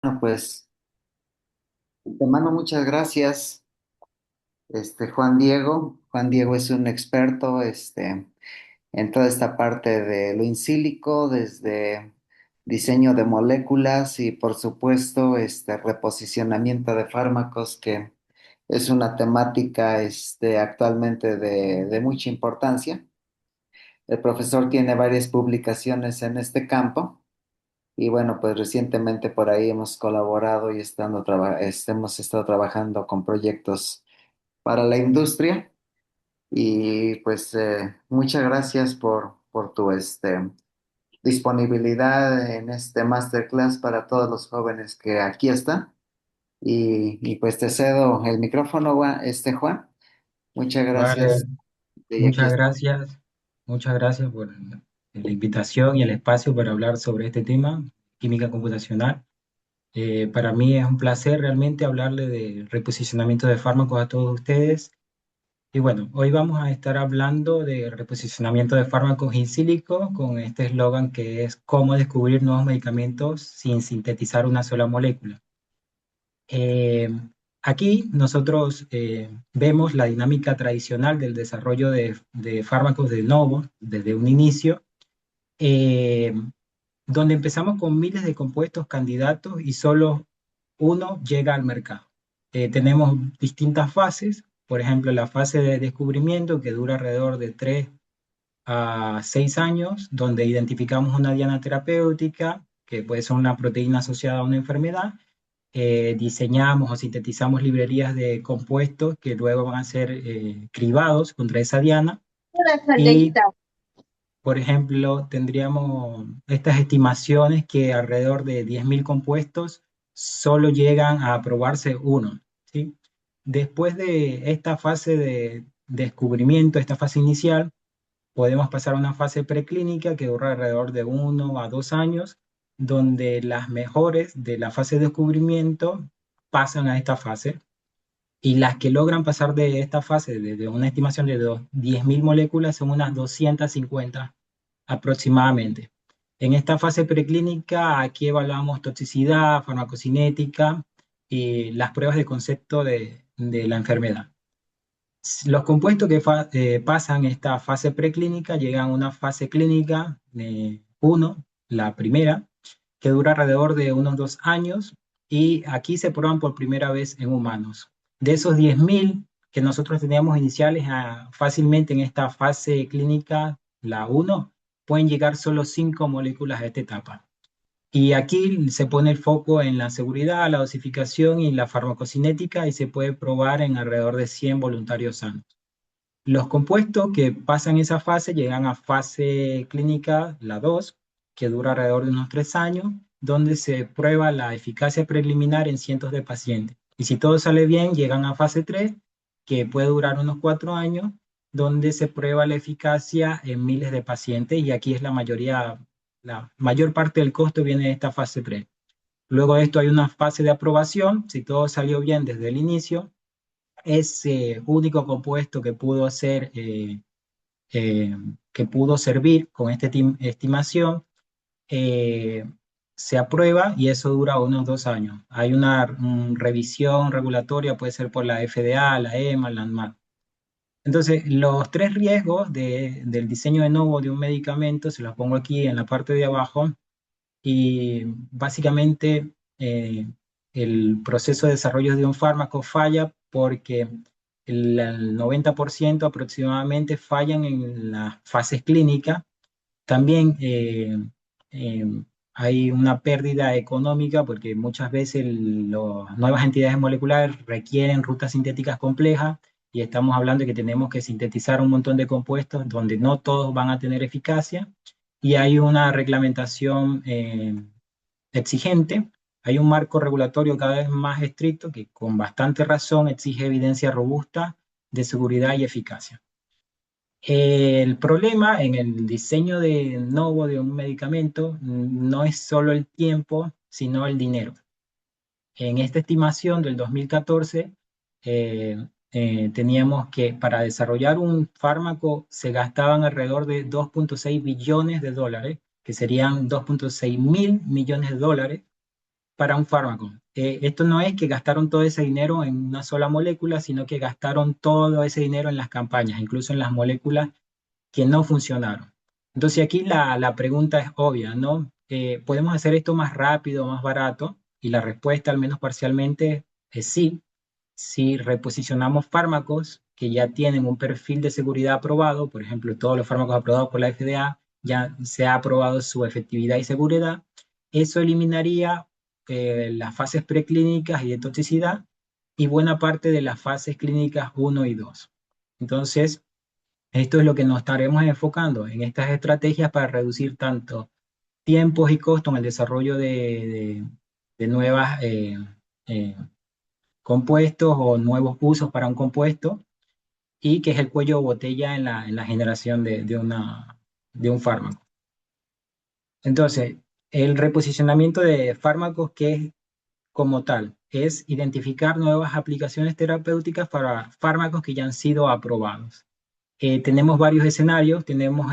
Bueno, pues, te mando muchas gracias, Juan Diego. Juan Diego es un experto, en toda esta parte de lo incílico, desde diseño de moléculas y, por supuesto, reposicionamiento de fármacos, que es una temática, actualmente de mucha importancia. El profesor tiene varias publicaciones en este campo. Y bueno, pues recientemente por ahí hemos colaborado y hemos estado trabajando con proyectos para la industria. Y pues muchas gracias por tu disponibilidad en este masterclass para todos los jóvenes que aquí están. Y pues te cedo el micrófono, Juan. Muchas Vale, gracias. Y aquí muchas está. gracias. Muchas gracias por la invitación y el espacio para hablar sobre este tema, química computacional. Para mí es un placer realmente hablarle de reposicionamiento de fármacos a todos ustedes. Y bueno, hoy vamos a estar hablando de reposicionamiento de fármacos in silico con este eslogan que es cómo descubrir nuevos medicamentos sin sintetizar una sola molécula. Eh, Aquí nosotros vemos la dinámica tradicional del desarrollo de fármacos de novo desde un inicio, eh, donde empezamos con miles de compuestos candidatos y solo uno llega al mercado. Tenemos distintas fases, por ejemplo, la fase de descubrimiento que dura alrededor de 3 a 6 años, donde identificamos una diana terapéutica, que puede ser una proteína asociada a una enfermedad. Diseñamos o sintetizamos librerías de compuestos que luego van a ser cribados contra esa diana Una y, calderita. por ejemplo, tendríamos estas estimaciones que alrededor de 10.000 compuestos solo llegan a aprobarse uno, ¿sí? Después de esta fase de descubrimiento, esta fase inicial, podemos pasar a una fase preclínica que dura alrededor de 1 a 2 años, donde las mejores de la fase de descubrimiento pasan a esta fase y las que logran pasar de esta fase, de una estimación de 10.000 moléculas, son unas 250 aproximadamente. En esta fase preclínica, aquí evaluamos toxicidad, farmacocinética y las pruebas de concepto de la enfermedad. Los compuestos que pasan esta fase preclínica llegan a una fase clínica 1, la primera, que dura alrededor de unos 2 años y aquí se prueban por primera vez en humanos. De esos 10.000 que nosotros teníamos iniciales fácilmente en esta fase clínica, la uno, pueden llegar solo 5 moléculas a esta etapa. Y aquí se pone el foco en la seguridad, la dosificación y la farmacocinética y se puede probar en alrededor de 100 voluntarios sanos. Los compuestos que pasan esa fase llegan a fase clínica, la 2, que dura alrededor de unos 3 años, donde se prueba la eficacia preliminar en cientos de pacientes. Y si todo sale bien, llegan a fase 3, que puede durar unos 4 años, donde se prueba la eficacia en miles de pacientes y aquí es la mayor parte del costo viene de esta fase 3. Luego de esto hay una fase de aprobación, si todo salió bien desde el inicio, ese único compuesto eh, que pudo servir con esta estimación, eh, se aprueba y eso dura unos 2 años. Hay una revisión regulatoria, puede ser por la FDA, la EMA, la ANMAT. Entonces, los tres riesgos del diseño de nuevo de un medicamento, se los pongo aquí en la parte de abajo, y básicamente el proceso de desarrollo de un fármaco falla porque el 90% aproximadamente fallan en las fases clínicas. También eh, hay una pérdida económica porque muchas veces las nuevas entidades moleculares requieren rutas sintéticas complejas y estamos hablando de que tenemos que sintetizar un montón de compuestos donde no todos van a tener eficacia y hay una reglamentación exigente. Hay un marco regulatorio cada vez más estricto que con bastante razón exige evidencia robusta de seguridad y eficacia. El problema en el diseño de nuevo de un medicamento no es solo el tiempo, sino el dinero. En esta estimación del 2014, teníamos que para desarrollar un fármaco se gastaban alrededor de 2,6 billones de dólares, que serían 2,6 mil millones de dólares, para un fármaco. Esto no es que gastaron todo ese dinero en una sola molécula, sino que gastaron todo ese dinero en las campañas, incluso en las moléculas que no funcionaron. Entonces aquí la pregunta es obvia, ¿no? ¿Podemos hacer esto más rápido, más barato? Y la respuesta, al menos parcialmente, es sí. Si reposicionamos fármacos que ya tienen un perfil de seguridad aprobado, por ejemplo, todos los fármacos aprobados por la FDA, ya se ha aprobado su efectividad y seguridad, eso eliminaría las fases preclínicas y de toxicidad y buena parte de las fases clínicas uno y 2. Entonces, esto es lo que nos estaremos enfocando en estas estrategias para reducir tanto tiempos y costos en el desarrollo de nuevas eh, compuestos o nuevos usos para un compuesto y que es el cuello de botella en la generación de un fármaco. Entonces, el reposicionamiento de fármacos que es como tal es identificar nuevas aplicaciones terapéuticas para fármacos que ya han sido aprobados. Tenemos varios escenarios. Tenemos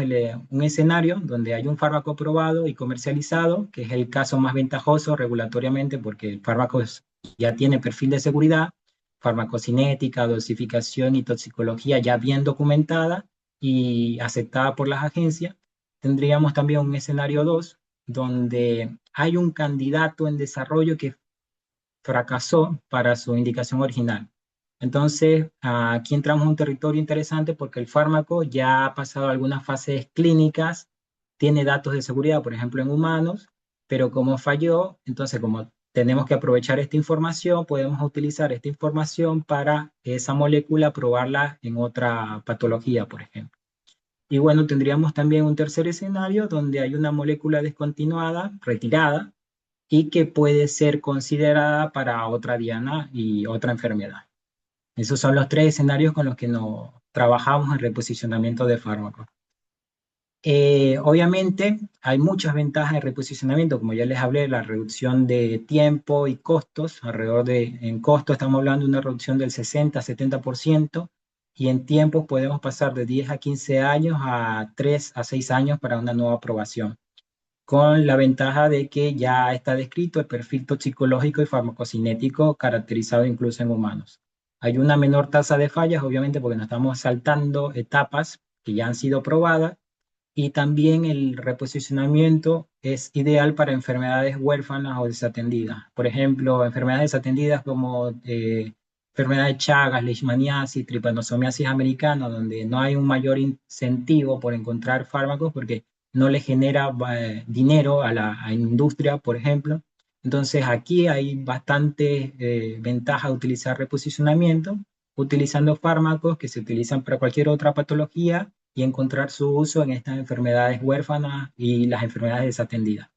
un escenario donde hay un fármaco aprobado y comercializado, que es el caso más ventajoso regulatoriamente porque el fármaco ya tiene perfil de seguridad, farmacocinética, dosificación y toxicología ya bien documentada y aceptada por las agencias. Tendríamos también un escenario 2 donde hay un candidato en desarrollo que fracasó para su indicación original. Entonces, aquí entramos a un territorio interesante porque el fármaco ya ha pasado algunas fases clínicas, tiene datos de seguridad, por ejemplo, en humanos, pero como falló, entonces como tenemos que aprovechar esta información, podemos utilizar esta información para esa molécula probarla en otra patología, por ejemplo. Y bueno, tendríamos también un tercer escenario donde hay una molécula descontinuada, retirada, y que puede ser considerada para otra diana y otra enfermedad. Esos son los tres escenarios con los que nos trabajamos en reposicionamiento de fármacos. Obviamente hay muchas ventajas de reposicionamiento, como ya les hablé, la reducción de tiempo y costos, en costo estamos hablando de una reducción del 60-70% y en tiempo podemos pasar de 10 a 15 años a 3 a 6 años para una nueva aprobación, con la ventaja de que ya está descrito el perfil toxicológico y farmacocinético caracterizado incluso en humanos. Hay una menor tasa de fallas, obviamente, porque nos estamos saltando etapas que ya han sido probadas, y también el reposicionamiento es ideal para enfermedades huérfanas o desatendidas. Por ejemplo, enfermedades desatendidas como enfermedad de Chagas, leishmaniasis, tripanosomiasis americana, donde no hay un mayor incentivo por encontrar fármacos porque no le genera dinero a la industria, por ejemplo. Entonces aquí hay bastante ventaja de utilizar reposicionamiento, utilizando fármacos que se utilizan para cualquier otra patología y encontrar su uso en estas enfermedades huérfanas y las enfermedades desatendidas.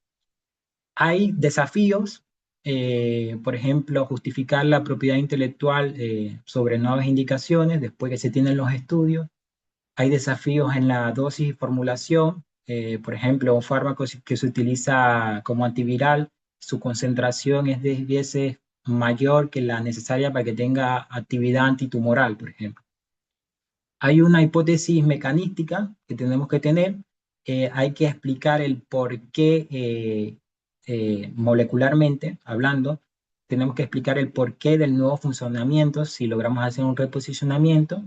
Hay desafíos, por ejemplo, justificar la propiedad intelectual sobre nuevas indicaciones después que se tienen los estudios. Hay desafíos en la dosis y formulación. Por ejemplo, un fármaco que se utiliza como antiviral, su concentración es 10 veces mayor que la necesaria para que tenga actividad antitumoral, por ejemplo. Hay una hipótesis mecanística que tenemos que tener. Hay que explicar el por qué, molecularmente hablando, tenemos que explicar el porqué del nuevo funcionamiento. Si logramos hacer un reposicionamiento,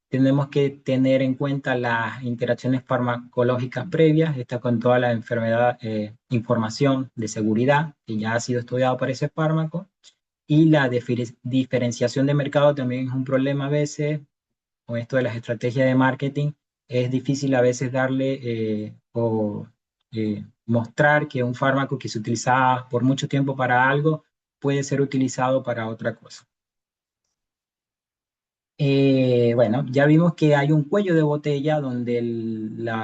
tenemos que tener en cuenta las interacciones farmacológicas previas, esta con toda la enfermedad, información de seguridad que ya ha sido estudiado para ese fármaco, y la diferenciación de mercado también es un problema a veces con esto de las estrategias de marketing. Es difícil a veces darle o mostrar que un fármaco que se utilizaba por mucho tiempo para algo puede ser utilizado para otra cosa. Bueno, ya vimos que hay un cuello de botella donde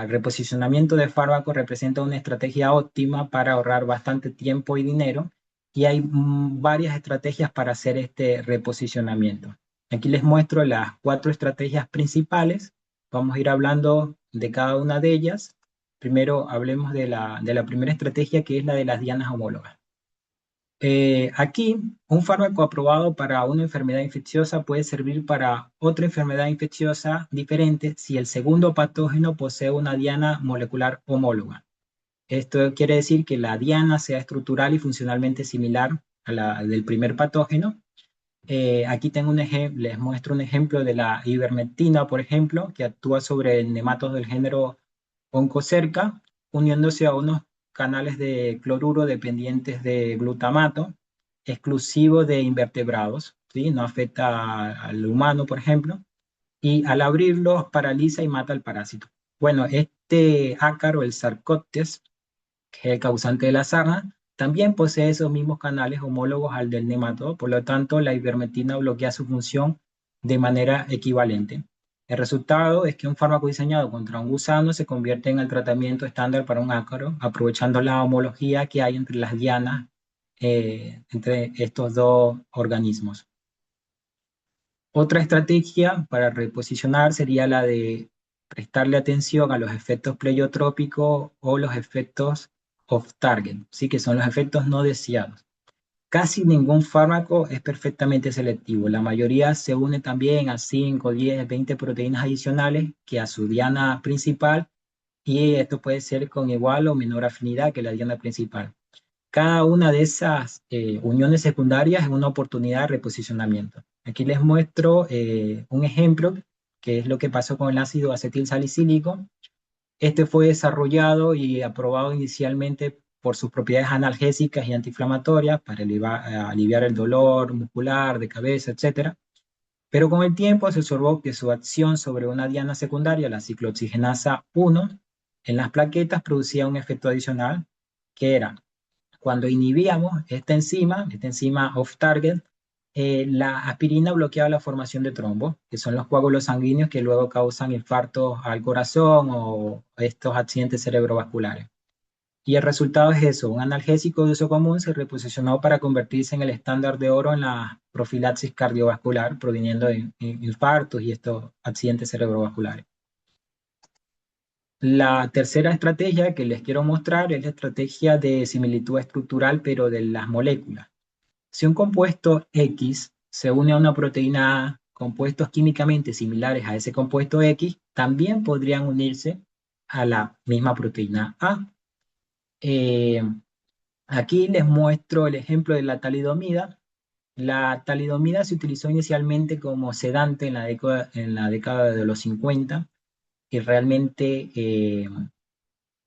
reposicionamiento de fármacos representa una estrategia óptima para ahorrar bastante tiempo y dinero, y hay varias estrategias para hacer este reposicionamiento. Aquí les muestro las cuatro estrategias principales. Vamos a ir hablando de cada una de ellas. Primero hablemos de la primera estrategia, que es la de las dianas homólogas. Aquí, un fármaco aprobado para una enfermedad infecciosa puede servir para otra enfermedad infecciosa diferente si el segundo patógeno posee una diana molecular homóloga. Esto quiere decir que la diana sea estructural y funcionalmente similar del primer patógeno. Aquí tengo les muestro un ejemplo de la ivermectina, por ejemplo, que actúa sobre nematos del género Oncocerca, uniéndose a unos canales de cloruro dependientes de glutamato, exclusivo de invertebrados, ¿sí? No afecta al humano, por ejemplo, y al abrirlos paraliza y mata al parásito. Bueno, este ácaro, el Sarcoptes, que es el causante de la sarna, también posee esos mismos canales homólogos al del nematodo, por lo tanto la ivermectina bloquea su función de manera equivalente. El resultado es que un fármaco diseñado contra un gusano se convierte en el tratamiento estándar para un ácaro, aprovechando la homología que hay entre las dianas entre estos dos organismos. Otra estrategia para reposicionar sería la de prestarle atención a los efectos pleiotrópicos o los efectos off-target, ¿sí? Que son los efectos no deseados. Casi ningún fármaco es perfectamente selectivo. La mayoría se une también a 5, 10, 20 proteínas adicionales que a su diana principal, y esto puede ser con igual o menor afinidad que la diana principal. Cada una de esas uniones secundarias es una oportunidad de reposicionamiento. Aquí les muestro un ejemplo, que es lo que pasó con el ácido acetilsalicílico. Este fue desarrollado y aprobado inicialmente por sus propiedades analgésicas y antiinflamatorias para aliviar el dolor muscular, de cabeza, etcétera. Pero con el tiempo se observó que su acción sobre una diana secundaria, la ciclooxigenasa 1, en las plaquetas producía un efecto adicional, que era cuando inhibíamos esta enzima off-target, la aspirina bloqueaba la formación de trombos, que son los coágulos sanguíneos que luego causan infartos al corazón o estos accidentes cerebrovasculares. Y el resultado es eso, un analgésico de uso común se reposicionó para convertirse en el estándar de oro en la profilaxis cardiovascular, proviniendo de infartos y estos accidentes cerebrovasculares. La tercera estrategia que les quiero mostrar es la estrategia de similitud estructural, pero de las moléculas. Si un compuesto X se une a una proteína A, compuestos químicamente similares a ese compuesto X también podrían unirse a la misma proteína A. Eh, Aquí les muestro el ejemplo de la talidomida. La talidomida se utilizó inicialmente como sedante en la década de los 50 y realmente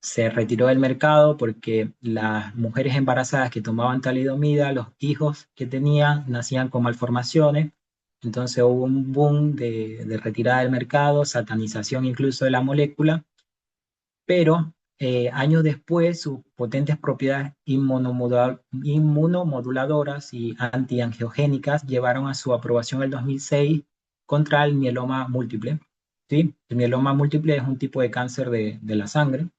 se retiró del mercado porque las mujeres embarazadas que tomaban talidomida, los hijos que tenían nacían con malformaciones. Entonces hubo un boom de retirada del mercado, satanización incluso de la molécula, pero años después sus potentes propiedades inmunomoduladoras y antiangiogénicas llevaron a su aprobación en el 2006 contra el mieloma múltiple. ¿Sí? El mieloma múltiple es un tipo de cáncer de la sangre.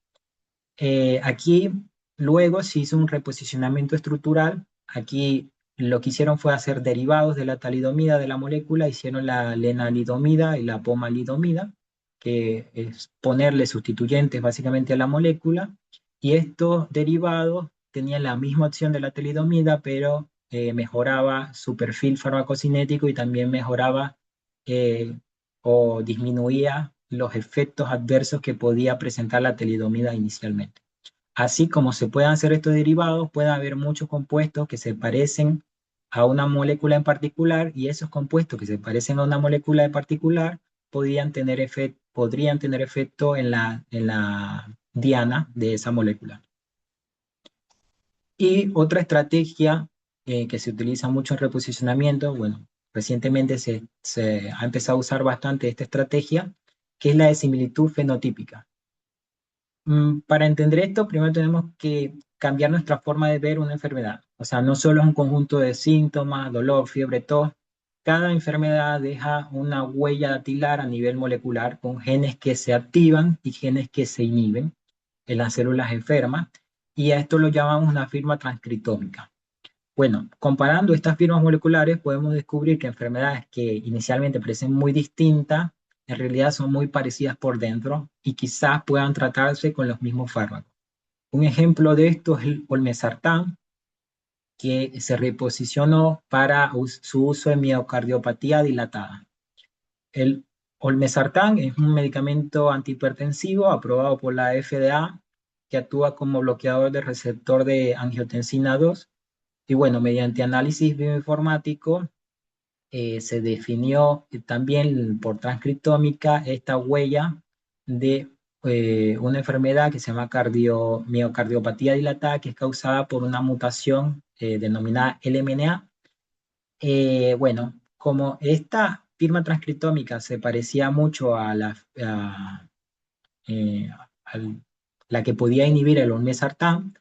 Aquí luego se hizo un reposicionamiento estructural. Aquí lo que hicieron fue hacer derivados de la talidomida de la molécula, hicieron la lenalidomida y la pomalidomida, que es ponerle sustituyentes básicamente a la molécula, y estos derivados tenían la misma acción de la talidomida, pero mejoraba su perfil farmacocinético y también mejoraba eh, o disminuía los efectos adversos que podía presentar la talidomida inicialmente. Así como se pueden hacer estos derivados, puede haber muchos compuestos que se parecen a una molécula en particular, y esos compuestos que se parecen a una molécula en particular podrían tener efecto en la diana de esa molécula. Y otra estrategia que se utiliza mucho en reposicionamiento, bueno, recientemente se ha empezado a usar bastante esta estrategia, que es la de similitud fenotípica. Para entender esto, primero tenemos que cambiar nuestra forma de ver una enfermedad. O sea, no solo es un conjunto de síntomas, dolor, fiebre, tos. Cada enfermedad deja una huella dactilar a nivel molecular con genes que se activan y genes que se inhiben en las células enfermas. Y a esto lo llamamos una firma transcriptómica. Bueno, comparando estas firmas moleculares, podemos descubrir que enfermedades que inicialmente parecen muy distintas, en realidad son muy parecidas por dentro y quizás puedan tratarse con los mismos fármacos. Un ejemplo de esto es el olmesartán, que se reposicionó para su uso en miocardiopatía dilatada. El olmesartán es un medicamento antihipertensivo aprobado por la FDA que actúa como bloqueador del receptor de angiotensina 2, Y bueno, mediante análisis bioinformático se definió también por transcriptómica esta huella de una enfermedad que se llama miocardiopatía dilatada, que es causada por una mutación denominada LMNA. Bueno, como esta firma transcriptómica se parecía mucho eh, al- la que podía inhibir el olmesartán,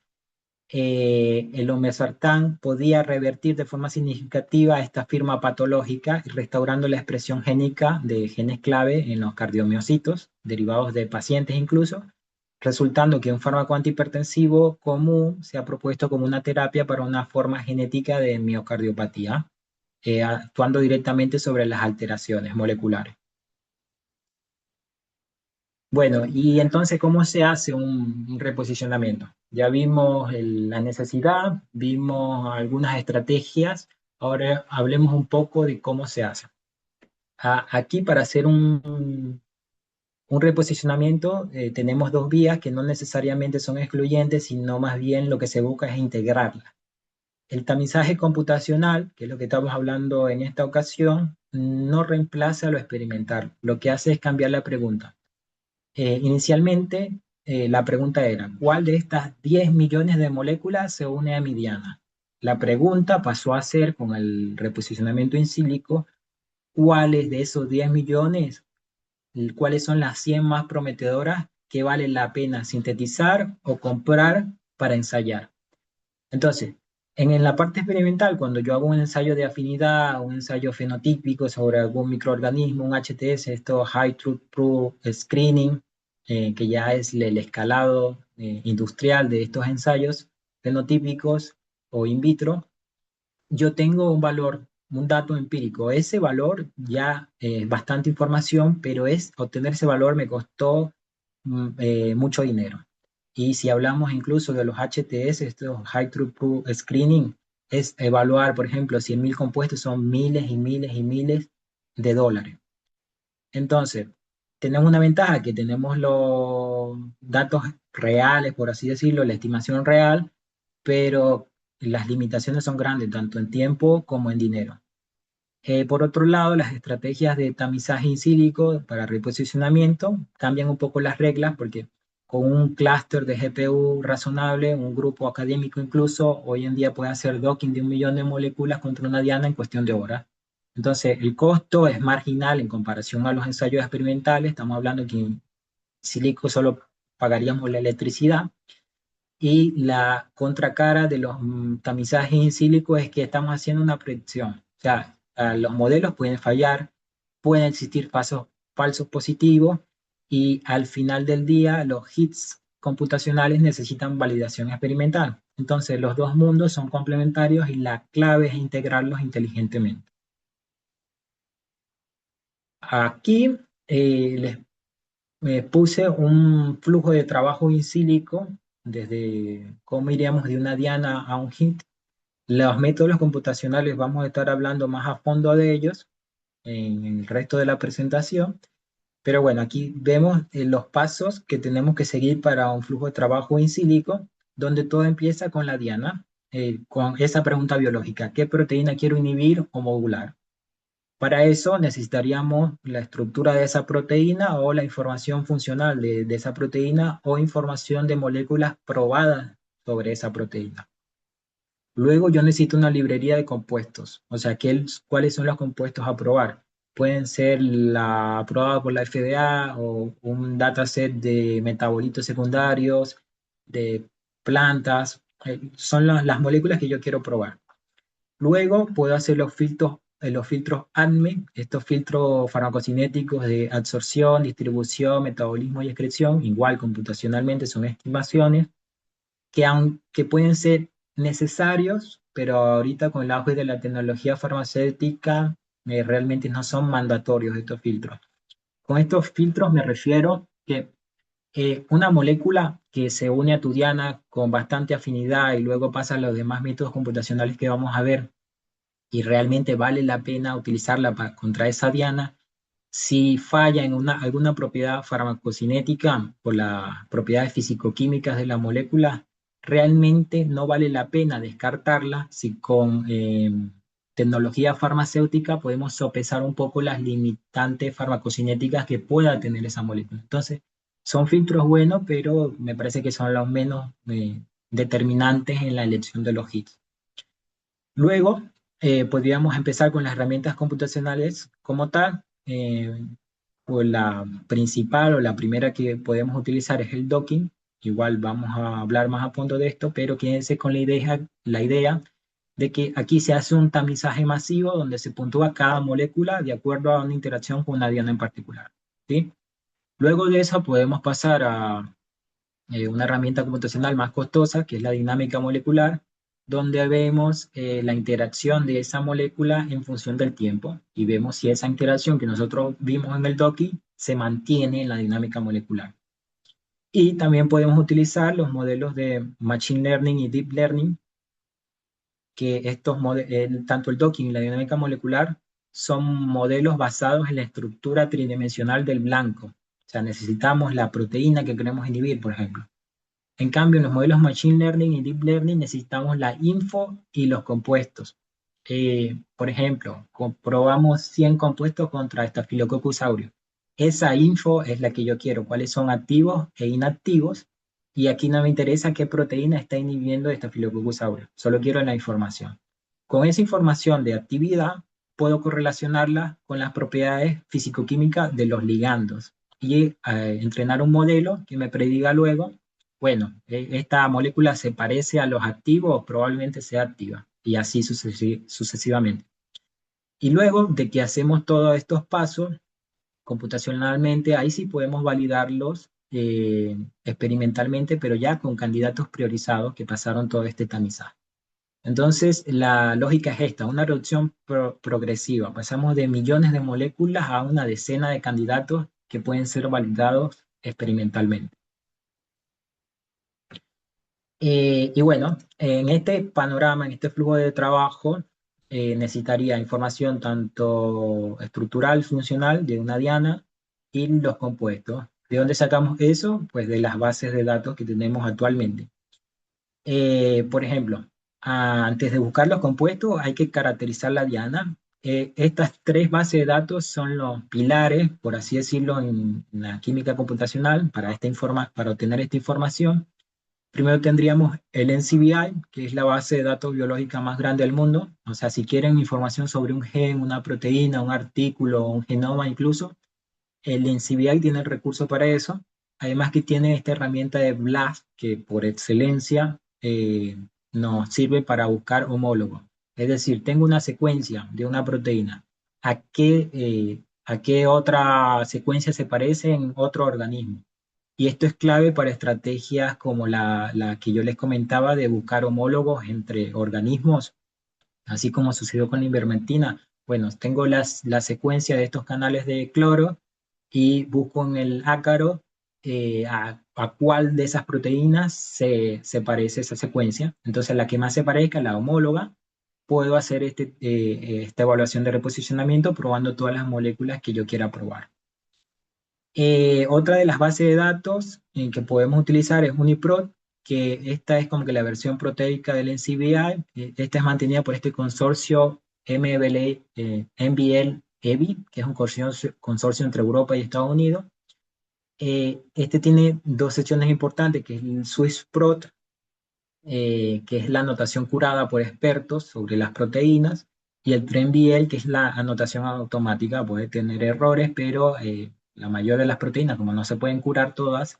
el olmesartán podía revertir de forma significativa esta firma patológica, restaurando la expresión génica de genes clave en los cardiomiocitos, derivados de pacientes incluso, resultando que un fármaco antihipertensivo común se ha propuesto como una terapia para una forma genética de miocardiopatía, actuando directamente sobre las alteraciones moleculares. Bueno, y entonces, ¿cómo se hace un reposicionamiento? Ya vimos la necesidad, vimos algunas estrategias, ahora hablemos un poco de cómo se hace. Aquí para hacer un reposicionamiento tenemos dos vías que no necesariamente son excluyentes, sino más bien lo que se busca es integrarlas. El tamizaje computacional, que es lo que estamos hablando en esta ocasión, no reemplaza lo experimental, lo que hace es cambiar la pregunta. Inicialmente, la pregunta era, ¿cuál de estas 10 millones de moléculas se une a mi diana? La pregunta pasó a ser, con el reposicionamiento in sílico, ¿cuáles de esos 10 millones, cuáles son las 100 más prometedoras que vale la pena sintetizar o comprar para ensayar? Entonces, en la parte experimental, cuando yo hago un ensayo de afinidad, un ensayo fenotípico sobre algún microorganismo, un HTS, esto High Throughput Screening, que ya es el escalado industrial de estos ensayos fenotípicos o in vitro, yo tengo un valor, un dato empírico. Ese valor ya es bastante información, pero obtener ese valor me costó mucho dinero. Y si hablamos incluso de los HTS, estos High Throughput Screening, es evaluar, por ejemplo, 100.000 compuestos son miles y miles y miles de dólares. Entonces, tenemos una ventaja que tenemos los datos reales, por así decirlo, la estimación real, pero las limitaciones son grandes, tanto en tiempo como en dinero. Por otro lado, las estrategias de tamizaje in sílico para reposicionamiento cambian un poco las reglas porque con un clúster de GPU razonable, un grupo académico incluso, hoy en día puede hacer docking de 1 millón de moléculas contra una diana en cuestión de horas. Entonces, el costo es marginal en comparación a los ensayos experimentales. Estamos hablando que en sílico solo pagaríamos la electricidad y la contracara de los tamizajes in sílico es que estamos haciendo una predicción. O sea, los modelos pueden fallar, pueden existir falsos positivos y al final del día los hits computacionales necesitan validación experimental. Entonces, los dos mundos son complementarios y la clave es integrarlos inteligentemente. Aquí les puse un flujo de trabajo in sílico desde cómo iríamos de una diana a un hit. Los métodos computacionales vamos a estar hablando más a fondo de ellos en el resto de la presentación, pero bueno, aquí vemos los pasos que tenemos que seguir para un flujo de trabajo in sílico, donde todo empieza con la diana, con esa pregunta biológica, ¿qué proteína quiero inhibir o modular? Para eso necesitaríamos la estructura de esa proteína o la información funcional de esa proteína o información de moléculas probadas sobre esa proteína. Luego yo necesito una librería de compuestos, o sea, cuáles son los compuestos a probar. Pueden ser la aprobada por la FDA o un dataset de metabolitos secundarios, de plantas, son las moléculas que yo quiero probar. Luego puedo hacer los filtros ADME, estos filtros farmacocinéticos de absorción, distribución, metabolismo y excreción, igual computacionalmente son estimaciones que pueden ser necesarios, pero ahorita con el auge de la tecnología farmacéutica realmente no son mandatorios estos filtros. Con estos filtros me refiero que una molécula que se une a tu diana con bastante afinidad y luego pasa a los demás métodos computacionales que vamos a ver y realmente vale la pena utilizarla contra esa diana, si falla en alguna propiedad farmacocinética por las propiedades fisicoquímicas de la molécula, realmente no vale la pena descartarla si con tecnología farmacéutica podemos sopesar un poco las limitantes farmacocinéticas que pueda tener esa molécula. Entonces, son filtros buenos, pero me parece que son los menos determinantes en la elección de los hits. Luego, podríamos empezar con las herramientas computacionales como tal. Pues la principal o la primera que podemos utilizar es el docking. Igual vamos a hablar más a fondo de esto, pero quédense con la idea de que aquí se hace un tamizaje masivo donde se puntúa cada molécula de acuerdo a una interacción con una diana en particular, ¿sí? Luego de eso podemos pasar a una herramienta computacional más costosa, que es la dinámica molecular, donde vemos la interacción de esa molécula en función del tiempo y vemos si esa interacción que nosotros vimos en el docking se mantiene en la dinámica molecular. Y también podemos utilizar los modelos de Machine Learning y Deep Learning, que tanto el docking y la dinámica molecular son modelos basados en la estructura tridimensional del blanco. O sea, necesitamos la proteína que queremos inhibir, por ejemplo. En cambio, en los modelos Machine Learning y Deep Learning necesitamos la info y los compuestos. Por ejemplo, comprobamos 100 compuestos contra Staphylococcus aureus. Esa info es la que yo quiero, cuáles son activos e inactivos. Y aquí no me interesa qué proteína está inhibiendo Staphylococcus aureus, solo quiero la información. Con esa información de actividad, puedo correlacionarla con las propiedades fisicoquímicas de los ligandos y entrenar un modelo que me prediga luego bueno, esta molécula se parece a los activos, probablemente sea activa, y así sucesivamente. Y luego de que hacemos todos estos pasos computacionalmente, ahí sí podemos validarlos experimentalmente, pero ya con candidatos priorizados que pasaron todo este tamizaje. Entonces, la lógica es esta, una reducción progresiva. Pasamos de millones de moléculas a una decena de candidatos que pueden ser validados experimentalmente. Y bueno, en este panorama, en este flujo de trabajo, necesitaría información tanto estructural, funcional de una diana y los compuestos. ¿De dónde sacamos eso? Pues de las bases de datos que tenemos actualmente. Por ejemplo, antes de buscar los compuestos hay que caracterizar la diana. Estas tres bases de datos son los pilares, por así decirlo, en la química computacional para obtener esta información. Primero tendríamos el NCBI, que es la base de datos biológica más grande del mundo. O sea, si quieren información sobre un gen, una proteína, un artículo, un genoma incluso, el NCBI tiene el recurso para eso. Además que tiene esta herramienta de BLAST, que por excelencia nos sirve para buscar homólogos. Es decir, tengo una secuencia de una proteína. ¿A qué otra secuencia se parece en otro organismo? Y esto es clave para estrategias como la que yo les comentaba de buscar homólogos entre organismos, así como sucedió con la ivermectina. Bueno, tengo la secuencia de estos canales de cloro y busco en el ácaro a cuál de esas proteínas se parece esa secuencia. Entonces, la que más se parezca, la homóloga, puedo hacer esta evaluación de reposicionamiento probando todas las moléculas que yo quiera probar. Otra de las bases de datos que podemos utilizar es UniProt, que esta es como que la versión proteica del NCBI. Esta es mantenida por este consorcio MBL-EBI, que es un consorcio entre Europa y Estados Unidos. Este tiene dos secciones importantes, que es el SwissProt, que es la anotación curada por expertos sobre las proteínas, y el TrendBL, que es la anotación automática, puede tener errores, pero la mayoría de las proteínas, como no se pueden curar todas,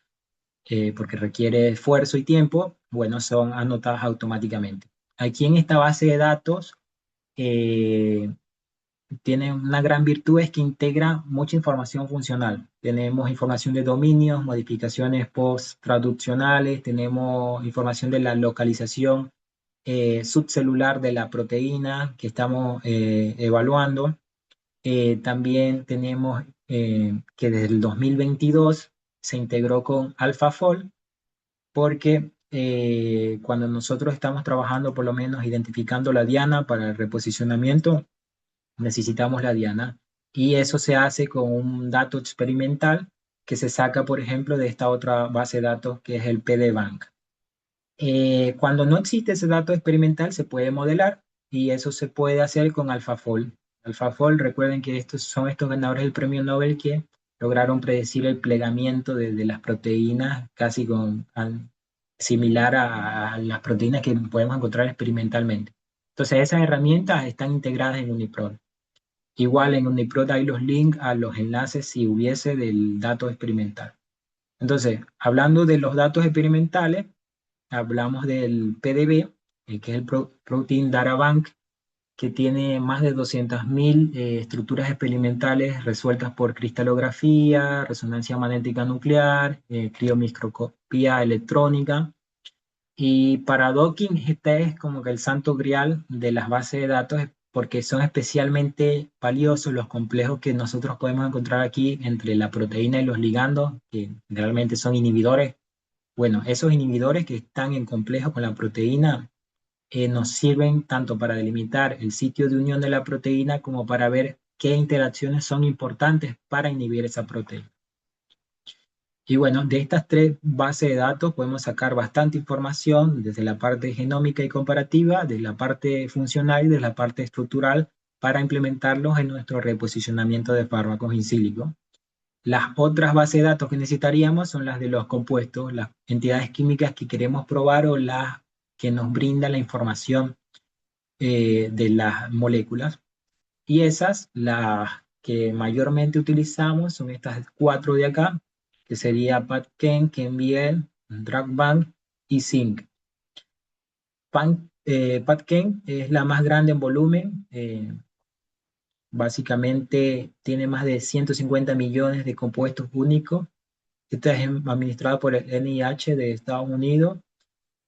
porque requiere esfuerzo y tiempo, bueno, son anotadas automáticamente. Aquí en esta base de datos eh, tiene una gran virtud, es que integra mucha información funcional. Tenemos información de dominios, modificaciones post-traduccionales, tenemos información de la localización subcelular de la proteína que estamos evaluando. También tenemos que desde el 2022 se integró con AlphaFold porque cuando nosotros estamos trabajando, por lo menos identificando la diana para el reposicionamiento, necesitamos la diana. Y eso se hace con un dato experimental que se saca, por ejemplo, de esta otra base de datos que es el PDBank. Cuando no existe ese dato experimental, se puede modelar y eso se puede hacer con AlphaFold. AlphaFold, recuerden que estos son estos ganadores del premio Nobel que lograron predecir el plegamiento de las proteínas casi similar a las proteínas que podemos encontrar experimentalmente. Entonces, esas herramientas están integradas en UniProt. Igual en UniProt hay los links a los enlaces si hubiese del dato experimental. Entonces, hablando de los datos experimentales, hablamos del PDB, que es el Protein Data Bank, que tiene más de 200.000 estructuras experimentales resueltas por cristalografía, resonancia magnética nuclear, criomicroscopía electrónica. Y para docking, este es como que el santo grial de las bases de datos, porque son especialmente valiosos los complejos que nosotros podemos encontrar aquí entre la proteína y los ligandos, que realmente son inhibidores. Bueno, esos inhibidores que están en complejo con la proteína nos sirven tanto para delimitar el sitio de unión de la proteína como para ver qué interacciones son importantes para inhibir esa proteína. Y bueno, de estas tres bases de datos podemos sacar bastante información desde la parte genómica y comparativa, de la parte funcional y de la parte estructural para implementarlos en nuestro reposicionamiento de fármacos in silico. Las otras bases de datos que necesitaríamos son las de los compuestos, las entidades químicas que queremos probar o las que nos brindan la información de las moléculas. Y esas, las que mayormente utilizamos, son estas cuatro de acá, que sería PubChem, ChemBiel, DruGBank y Zinc. PubChem es la más grande en volumen, básicamente tiene más de 150 millones de compuestos únicos. Esta es administrada por el NIH de Estados Unidos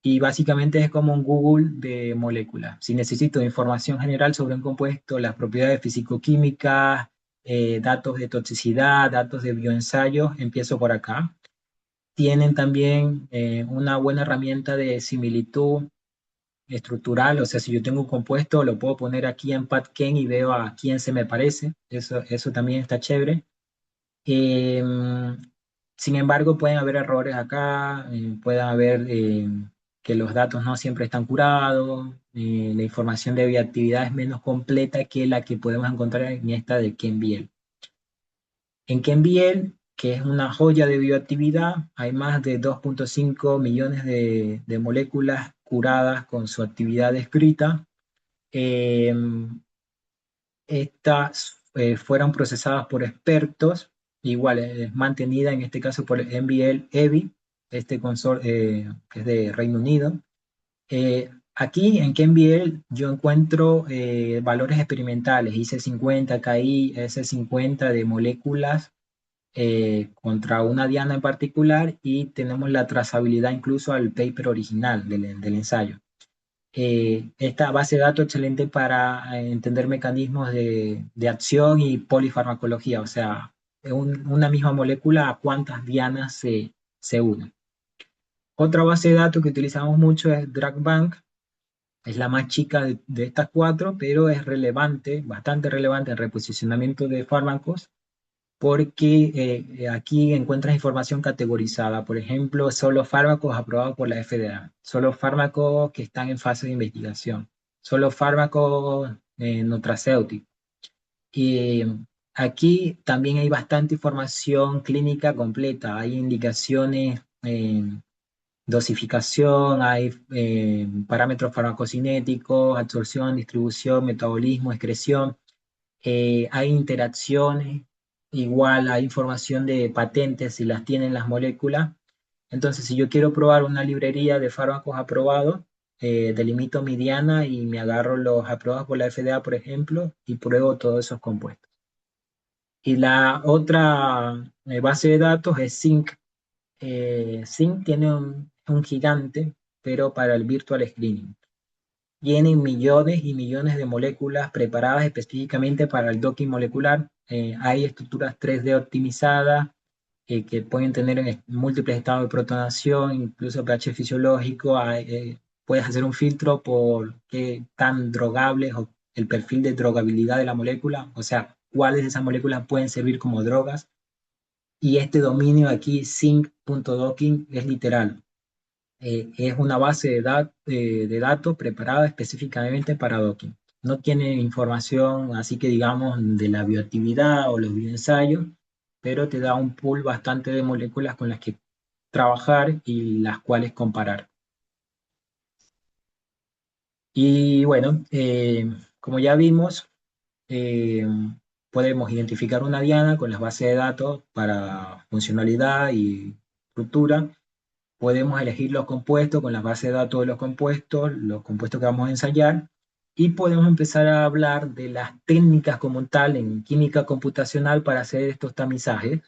y básicamente es como un Google de moléculas. Si necesito información general sobre un compuesto, las propiedades físico-químicas, datos de toxicidad, datos de bioensayos, empiezo por acá. Tienen también una buena herramienta de similitud estructural, o sea, si yo tengo un compuesto, lo puedo poner aquí en PubChem y veo a quién se me parece. Eso también está chévere. Eh, Sin embargo, pueden haber errores acá, puede haber que los datos no siempre están curados, la información de bioactividad es menos completa que la que podemos encontrar en esta de KenBiel. En KenBiel, que es una joya de bioactividad, hay más de 2.5 millones de moléculas curadas con su actividad descrita. Eh, Estas fueron procesadas por expertos, igual es mantenida en este caso por el MBL EVI, este que es de Reino Unido. Aquí en KMBL yo encuentro valores experimentales, IC50, KI, S50 de moléculas contra una diana en particular y tenemos la trazabilidad incluso al paper original del ensayo. Esta base de datos excelente para entender mecanismos de acción y polifarmacología, o sea, una misma molécula a cuántas dianas se unen. Otra base de datos que utilizamos mucho es DrugBank, es la más chica de estas cuatro, pero es relevante, bastante relevante en reposicionamiento de fármacos porque aquí encuentras información categorizada. Por ejemplo, solo fármacos aprobados por la FDA, solo fármacos que están en fase de investigación, solo fármacos nutracéuticos. Y aquí también hay bastante información clínica completa. Hay indicaciones, dosificación, hay parámetros farmacocinéticos, absorción, distribución, metabolismo, excreción, hay interacciones, igual hay información de patentes si las tienen las moléculas. Entonces, si yo quiero probar una librería de fármacos aprobados, delimito mi diana y me agarro los aprobados por la FDA, por ejemplo, y pruebo todos esos compuestos. Y la otra base de datos es Zinc. Zinc tiene un gigante, pero para el virtual screening. Tienen millones y millones de moléculas preparadas específicamente para el docking molecular. Hay estructuras 3D optimizadas que pueden tener en múltiples estados de protonación, incluso pH fisiológico. Puedes hacer un filtro por qué tan drogables o el perfil de drogabilidad de la molécula, o sea, cuáles de esas moléculas pueden servir como drogas. Y este dominio aquí, sync.docking, es literal. Es una base de datos preparada específicamente para docking. No tiene información, así que digamos, de la bioactividad o los bioensayos, pero te da un pool bastante de moléculas con las que trabajar y las cuales comparar. Y bueno, como ya vimos, eh, podemos identificar una diana con las bases de datos para funcionalidad y estructura. Podemos elegir los compuestos con las bases de datos de los compuestos que vamos a ensayar, y podemos empezar a hablar de las técnicas como tal en química computacional para hacer estos tamizajes.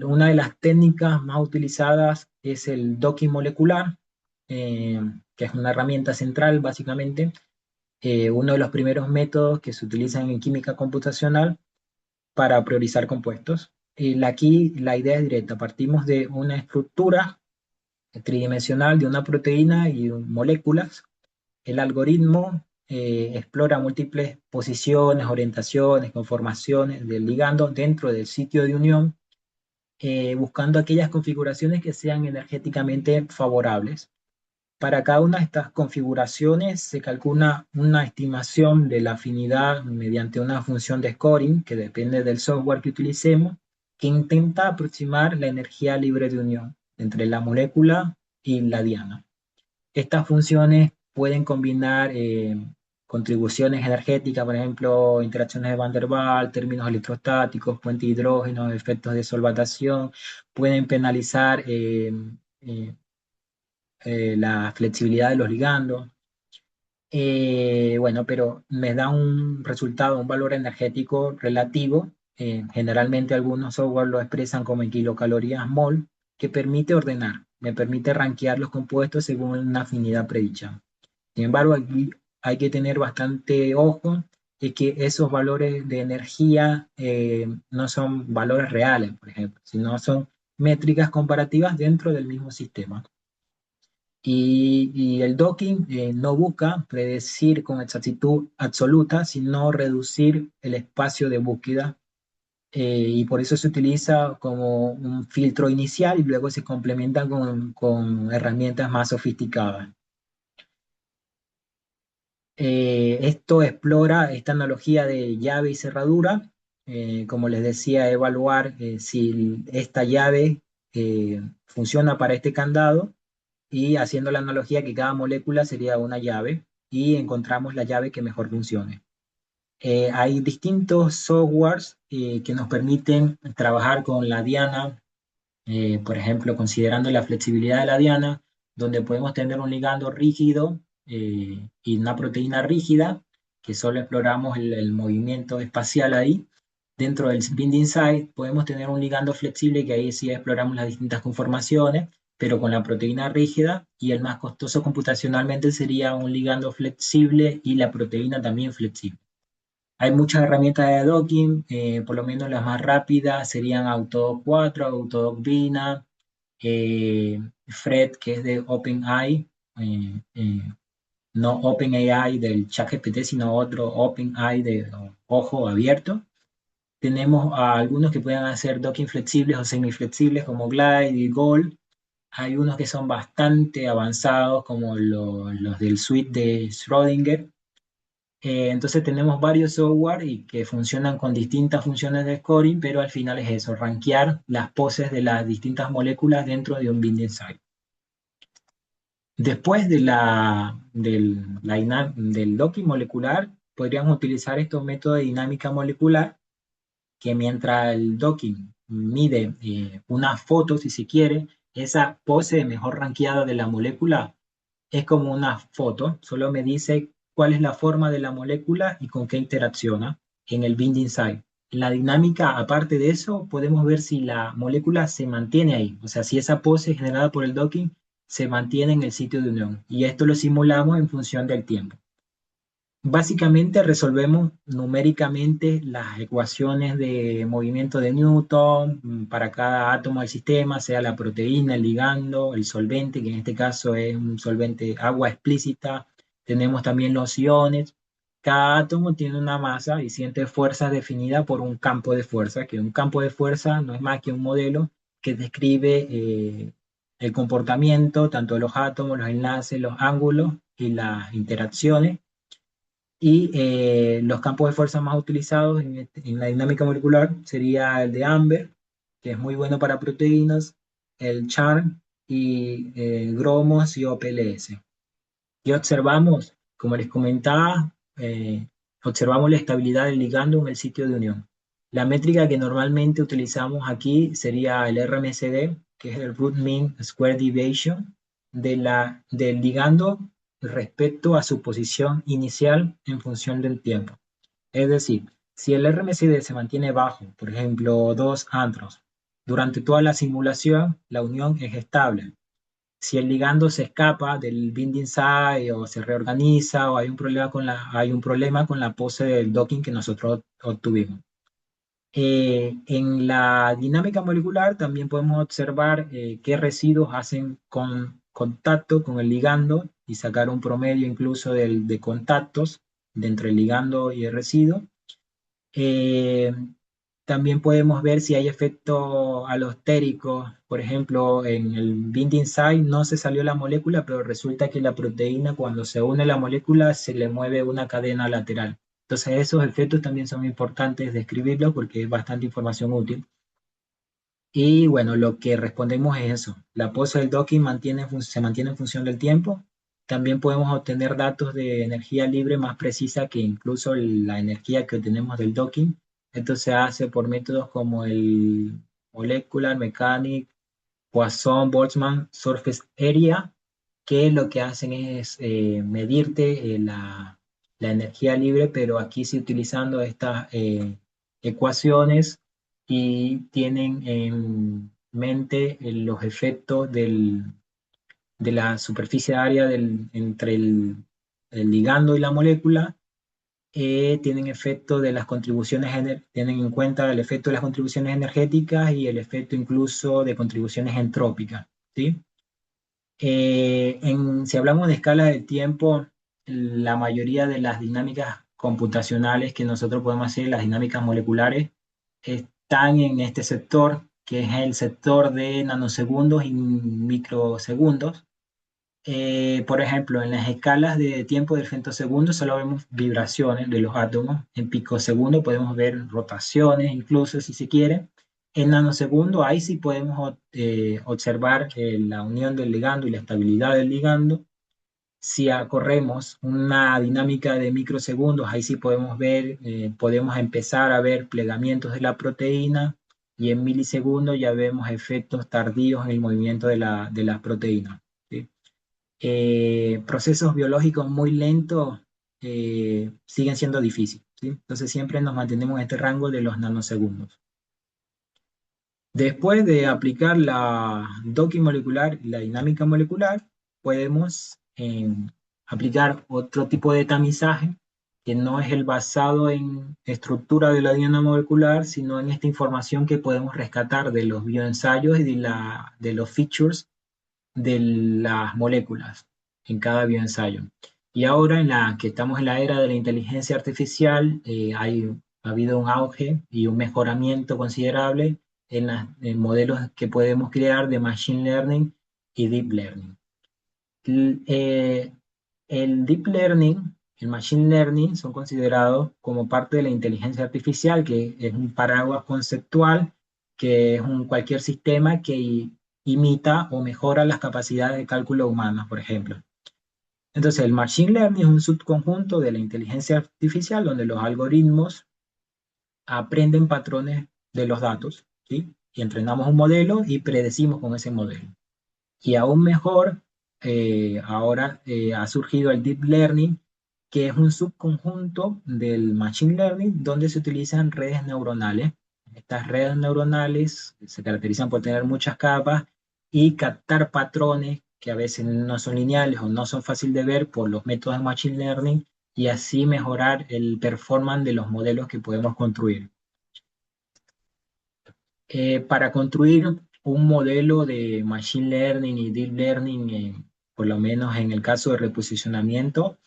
Una de las técnicas más utilizadas es el docking molecular, eh, que es una herramienta central básicamente, uno de los primeros métodos que se utilizan en química computacional para priorizar compuestos. Aquí la idea es directa, partimos de una estructura tridimensional de una proteína y moléculas. El algoritmo explora múltiples posiciones, orientaciones, conformaciones del ligando dentro del sitio de unión, buscando aquellas configuraciones que sean energéticamente favorables. Para cada una de estas configuraciones se calcula una estimación de la afinidad mediante una función de scoring que depende del software que utilicemos, que intenta aproximar la energía libre de unión entre la molécula y la diana. Estas funciones pueden combinar contribuciones energéticas, por ejemplo, interacciones de Van der Waals, términos electrostáticos, puente de hidrógeno, efectos de solvatación, pueden penalizar eh, la flexibilidad de los ligandos. Bueno, pero me da un resultado, un valor energético relativo. Generalmente algunos software lo expresan como en kilocalorías mol, que permite ordenar, me permite rankear los compuestos según una afinidad predicha. Sin embargo, aquí hay que tener bastante ojo de que esos valores de energía no son valores reales, por ejemplo, sino son métricas comparativas dentro del mismo sistema. Y el docking no busca predecir con exactitud absoluta, sino reducir el espacio de búsqueda, y por eso se utiliza como un filtro inicial y luego se complementa con herramientas más sofisticadas. Esto explora esta analogía de llave y cerradura, como les decía, evaluar si esta llave funciona para este candado, y haciendo la analogía que cada molécula sería una llave y encontramos la llave que mejor funcione. Hay distintos softwares que nos permiten trabajar con la diana, por ejemplo, considerando la flexibilidad de la diana, donde podemos tener un ligando rígido y una proteína rígida, que solo exploramos el movimiento espacial ahí. Dentro del binding site podemos tener un ligando flexible, que ahí sí exploramos las distintas conformaciones, pero con la proteína rígida, y el más costoso computacionalmente sería un ligando flexible y la proteína también flexible. Hay muchas herramientas de docking, por lo menos las más rápidas serían Autodock 4, Autodock Vina, Fred, que es de OpenAI, eh, eh, no OpenAI del ChatGPT, sino otro OpenAI de ojo abierto. Tenemos a algunos que pueden hacer docking flexibles o semiflexibles como Glide y Gold. Hay unos que son bastante avanzados como los del suite de Schrödinger. Entonces tenemos varios software y que funcionan con distintas funciones de scoring, pero al final es eso, rankear las poses de las distintas moléculas dentro de un binding site. Después del docking molecular, podríamos utilizar estos métodos de dinámica molecular, que mientras el docking mide una foto, si se quiere, esa pose mejor rankeada de la molécula es como una foto, solo me dice cuál es la forma de la molécula y con qué interacciona en el binding site. En la dinámica, aparte de eso, podemos ver si la molécula se mantiene ahí, o sea, si esa pose generada por el docking se mantiene en el sitio de unión. Y esto lo simulamos en función del tiempo. Básicamente resolvemos numéricamente las ecuaciones de movimiento de Newton para cada átomo del sistema, sea la proteína, el ligando, el solvente, que en este caso es un solvente agua explícita. Tenemos también los iones. Cada átomo tiene una masa y siente fuerzas definidas por un campo de fuerza, que un campo de fuerza no es más que un modelo que describe el comportamiento, tanto de los átomos, los enlaces, los ángulos y las interacciones. Y los campos de fuerza más utilizados en la dinámica molecular sería el de Amber, que es muy bueno para proteínas, el CHARMM y gromos y OPLS. Y observamos, como les comentaba, observamos la estabilidad del ligando en el sitio de unión. La métrica que normalmente utilizamos aquí sería el RMSD, que es el Root Mean Square Deviation del ligando respecto a su posición inicial en función del tiempo. Es decir, si el RMSD se mantiene bajo, por ejemplo, 2 antros, durante toda la simulación, la unión es estable. Si el ligando se escapa del binding site o se reorganiza o hay un problema con la pose del docking que nosotros obtuvimos. En la dinámica molecular también podemos observar qué residuos hacen contacto con el ligando y sacar un promedio incluso de contactos de entre el ligando y el residuo. Eh, También podemos ver si hay efecto alostérico. Por ejemplo, en el binding site no se salió la molécula, pero resulta que la proteína cuando se une la molécula se le mueve una cadena lateral. Entonces esos efectos también son importantes describirlos porque es bastante información útil. Y bueno, lo que respondemos es eso. La pose del docking se mantiene en función del tiempo. También podemos obtener datos de energía libre más precisa que incluso la energía que obtenemos del docking. Esto se hace por métodos como el Molecular Mechanics, Poisson-Boltzmann Surface Area, que lo que hacen es medirte la energía libre, pero aquí sí utilizando estas ecuaciones y tienen en mente los efectos de la superficie área entre el ligando y la molécula, tienen efecto de las tienen en cuenta el efecto de las contribuciones energéticas y el efecto incluso de contribuciones entrópicas, ¿sí? Si hablamos de escala del tiempo, la mayoría de las dinámicas computacionales que nosotros podemos hacer, las dinámicas moleculares, están en este sector, que es el sector de nanosegundos y microsegundos. Por ejemplo, en las escalas de tiempo del femtosegundo solo vemos vibraciones de los átomos. En picosegundo podemos ver rotaciones, incluso si se quiere. En nanosegundo ahí sí podemos observar la unión del ligando y la estabilidad del ligando. Si corremos una dinámica de microsegundos, ahí sí podemos ver, podemos empezar a ver plegamientos de la proteína y en milisegundos ya vemos efectos tardíos en el movimiento de las proteínas, ¿sí? Procesos biológicos muy lentos siguen siendo difíciles, ¿sí? Entonces siempre nos mantenemos en este rango de los nanosegundos. Después de aplicar la docking molecular y la dinámica molecular, podemos aplicar otro tipo de tamizaje que no es el basado en estructura de la dinámica molecular, sino en esta información que podemos rescatar de los bioensayos y de los features de las moléculas en cada bioensayo. Y ahora en la que estamos en la era de la inteligencia artificial, ha habido un auge y un mejoramiento considerable en modelos que podemos crear de Machine Learning y Deep Learning. L- eh, el Deep Learning, el Machine Learning son considerados como parte de la inteligencia artificial, que es un paraguas conceptual, que es cualquier sistema que imita o mejora las capacidades de cálculo humanas, por ejemplo. Entonces, el Machine Learning es un subconjunto de la inteligencia artificial donde los algoritmos aprenden patrones de los datos, ¿sí? Y entrenamos un modelo y predecimos con ese modelo. Y aún mejor, ahora ha surgido el Deep Learning, que es un subconjunto del Machine Learning donde se utilizan redes neuronales. Estas redes neuronales se caracterizan por tener muchas capas y captar patrones que a veces no son lineales o no son fáciles de ver por los métodos de Machine Learning y así mejorar el performance de los modelos que podemos construir. Para construir un modelo de Machine Learning y Deep Learning, por lo menos en el caso de reposicionamiento,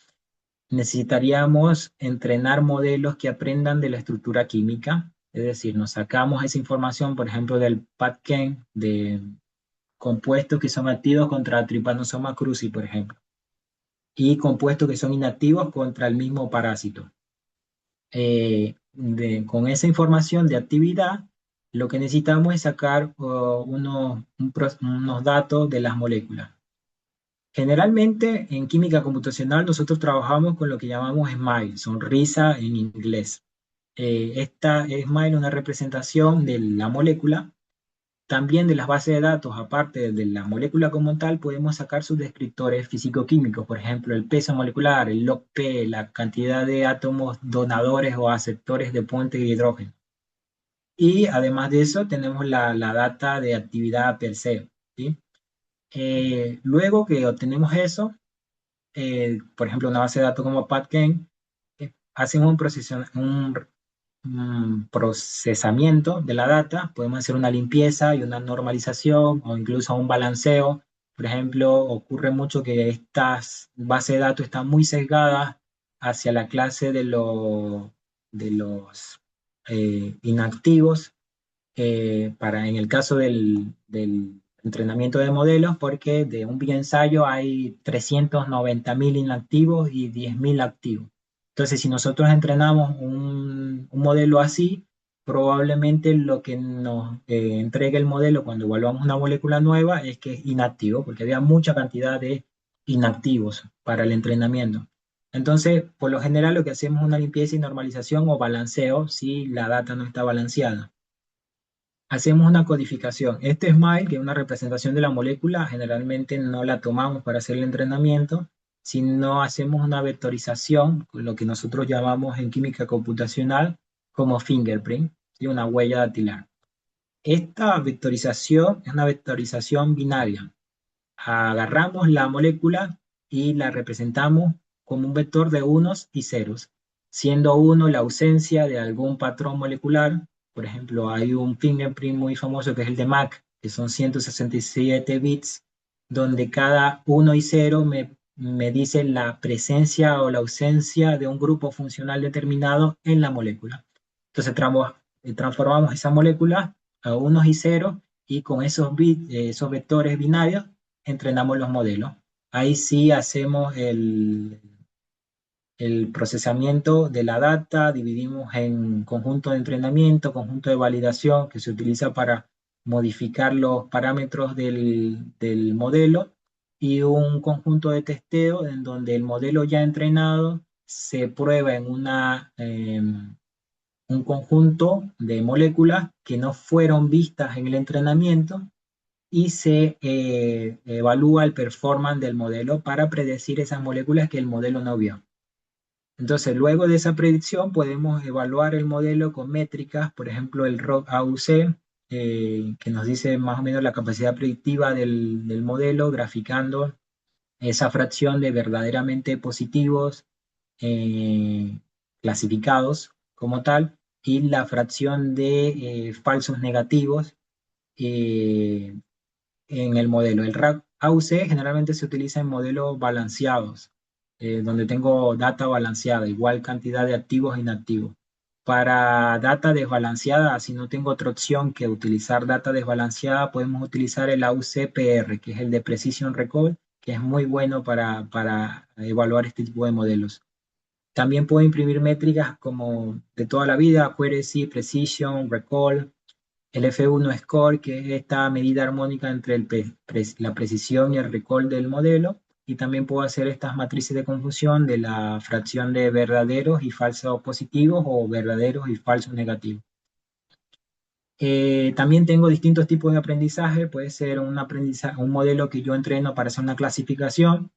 necesitaríamos entrenar modelos que aprendan de la estructura química, es decir, nos sacamos esa información, por ejemplo, del PubChem compuestos que son activos contra Trypanosoma cruzi, por ejemplo, y compuestos que son inactivos contra el mismo parásito. Con esa información de actividad, lo que necesitamos es sacar unos datos de las moléculas. Generalmente en química computacional nosotros trabajamos con lo que llamamos SMILE, sonrisa en inglés. Esta SMILE es una representación de la molécula. También de las bases de datos, aparte de la molécula como tal, podemos sacar sus descriptores físico-químicos, por ejemplo, el peso molecular, el log-P, la cantidad de átomos donadores o aceptores de puente de hidrógeno. Y además de eso, tenemos la data de actividad per se, ¿sí? Luego que obtenemos eso, por ejemplo, una base de datos como PubChem, hacen un procesamiento de la data, podemos hacer una limpieza y una normalización o incluso un balanceo. Por ejemplo, ocurre mucho que estas bases de datos están muy sesgadas hacia la clase de los inactivos, en el caso del entrenamiento de modelos, porque de un ensayo hay 390.000 inactivos y 10.000 activos. Entonces, si nosotros entrenamos un modelo así, probablemente lo que nos entregue el modelo cuando evaluamos una molécula nueva es que es inactivo, porque había mucha cantidad de inactivos para el entrenamiento. Entonces, por lo general, lo que hacemos es una limpieza y normalización o balanceo si la data no está balanceada. Hacemos una codificación. Este SMILE, que es una representación de la molécula, generalmente no la tomamos para hacer el entrenamiento, sino hacemos una vectorización, lo que nosotros llamamos en química computacional como fingerprint, ¿sí? Una huella dactilar. Esta vectorización es una vectorización binaria. Agarramos la molécula y la representamos como un vector de unos y ceros, siendo uno la ausencia de algún patrón molecular. Por ejemplo, hay un fingerprint muy famoso que es el de MAC, que son 167 bits, donde cada uno y cero me dice la presencia o la ausencia de un grupo funcional determinado en la molécula. Entonces transformamos esa molécula a unos y ceros y con esos bits, esos vectores binarios, entrenamos los modelos. Ahí sí hacemos el procesamiento de la data, dividimos en conjunto de entrenamiento, conjunto de validación que se utiliza para modificar los parámetros del modelo y un conjunto de testeo en donde el modelo ya entrenado se prueba en un conjunto de moléculas que no fueron vistas en el entrenamiento y se evalúa el performance del modelo para predecir esas moléculas que el modelo no vio. Entonces, luego de esa predicción podemos evaluar el modelo con métricas, por ejemplo, el ROC-AUC, que nos dice más o menos la capacidad predictiva del modelo, graficando esa fracción de verdaderamente positivos eh, clasificados como tal y la fracción de falsos negativos eh, en el modelo. El RAG AUC generalmente se utiliza en modelos balanceados, donde tengo data balanceada, igual cantidad de activos e inactivos. Para data desbalanceada, si no tengo otra opción que utilizar data desbalanceada, podemos utilizar el AUC-PR, que es el de Precision Recall, que es muy bueno para evaluar este tipo de modelos. También puedo imprimir métricas como de toda la vida, accuracy, precision, recall, el F1 score, que es esta medida armónica entre la precisión y el recall del modelo. Y también puedo hacer estas matrices de confusión de la fracción de verdaderos y falsos positivos o verdaderos y falsos negativos. También tengo distintos tipos de aprendizaje. Puede ser un modelo que yo entreno para hacer una clasificación.